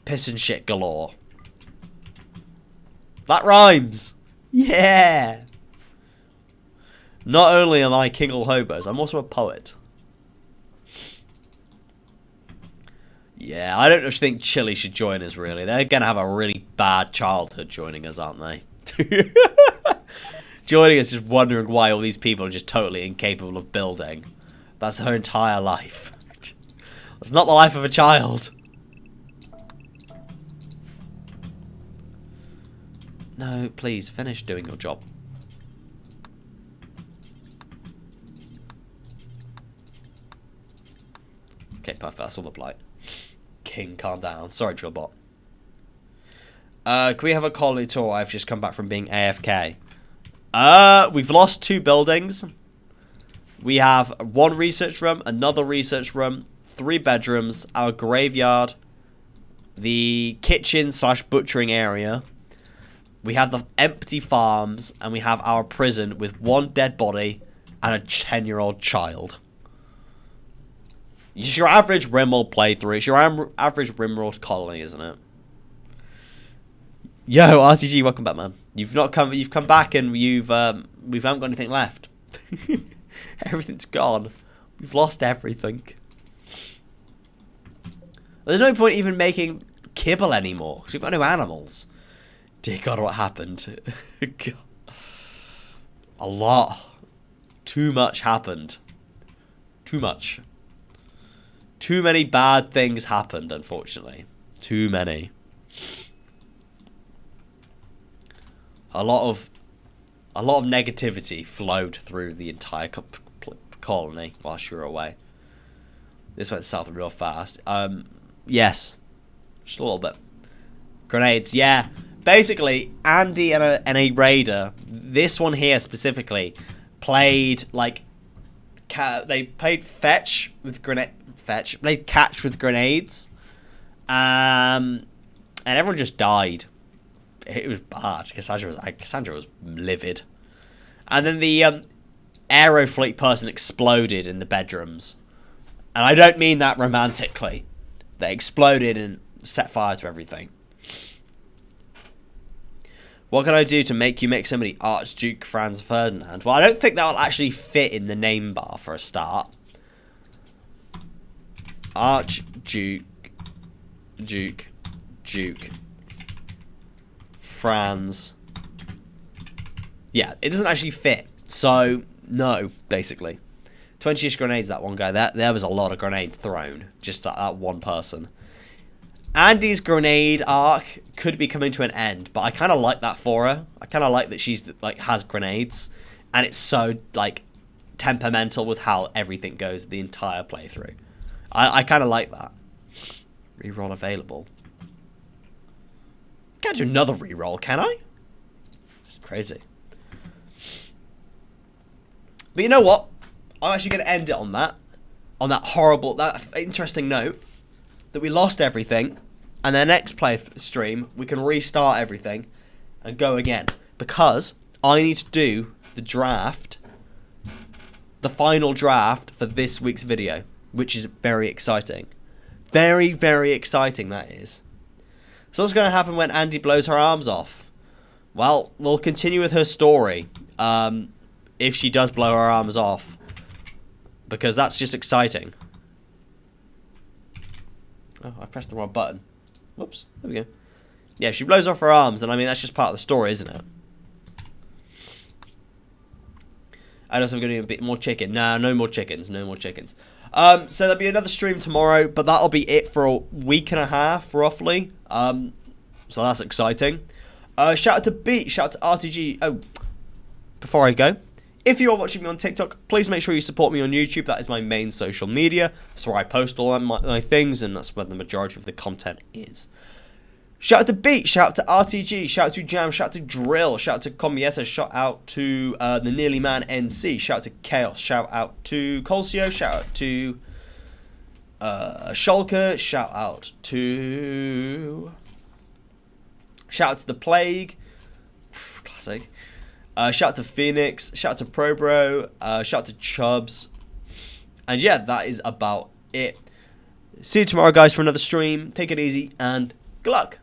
Speaker 1: Piss and shit galore. That rhymes! Yeah! Not only am I King of Hobos, I'm also a poet. Yeah, I don't think Chile should join us, really. They're going to have a really bad childhood joining us, aren't they? Joining us just wondering why all these people are just totally incapable of building. That's their entire life. That's not the life of a child. No, please, finish doing your job. Okay, perfect. That's all the blight. King, calm down. Sorry, Drillbot. Can we have a colony tour? I've just come back from being AFK. We've lost 2 buildings. We have 1 research room, another research room, 3 bedrooms, our graveyard, the kitchen / butchering area. We have the empty farms, and we have our prison with 1 dead body and a 10-year-old child. It's your average Rimworld playthrough. It's your average Rimworld colony, isn't it? Yo, RTG, welcome back, man. You've come back, and we haven't got anything left. Everything's gone. We've lost everything. There's no point even making kibble anymore because we've got no animals. Dear God, what happened? God. A lot. Too much happened. Too much. Too many bad things happened, unfortunately. Too many. A lot of negativity flowed through the entire colony whilst you were away. This went south real fast. Yes. Just a little bit. Grenades, yeah. Basically, Andy and a raider, this one here specifically, played like they played fetch with played catch with grenades, and everyone just died. It was bad. Cassandra was livid, and then the aerofleet person exploded in the bedrooms, and I don't mean that romantically. They exploded and set fire to everything. What can I do to make you make somebody Archduke Franz Ferdinand? Well, I don't think that will actually fit in the name bar for a start. Archduke, Duke, Franz. Yeah, it doesn't actually fit. So, no, basically. 20-ish grenades, that one guy. There was a lot of grenades thrown. Just that one person. Andy's grenade arc could be coming to an end, but I kind of like that for her. I kind of like that she's like has grenades, and it's so like temperamental with how everything goes the entire playthrough. I kind of like that. Reroll available. Can't do another reroll, can I? It's crazy. But you know what? I'm actually going to end it on that horrible, that interesting note. That we lost everything, and the next stream we can restart everything and go again, because I need to do the draft, the final draft for this week's video, which is very exciting. Very, very exciting, that is. So what's going to happen when Andy blows her arms off? Well, we'll continue with her story, if she does blow her arms off, because that's just exciting. Oh, I pressed the wrong button. Whoops. There we go. Yeah, she blows off her arms, and I mean, that's just part of the story, isn't it? I also going to do a bit more chicken. Nah, no more chickens. No more chickens. So there'll be another stream tomorrow, but that'll be it for a week and a half, roughly. So that's exciting. Shout out to Beat. Shout out to RTG. Oh, before I go, if you are watching me on TikTok, please make sure you support me on YouTube. That is my main social media. That's where I post all my things, and that's where the majority of the content is. Shout out to Beat, shout out to RTG, shout out to Jam, shout out to Drill, shout out to Combietta, shout out to the Nearly Man NC, shout out to Chaos, shout out to Colsio, shout out to Shulker, shout out to the Plague, classic. Shout out to Phoenix, shout out to ProBro, shout out to Chubbs. And yeah, that is about it. See you tomorrow, guys, for another stream. Take it easy, and good luck.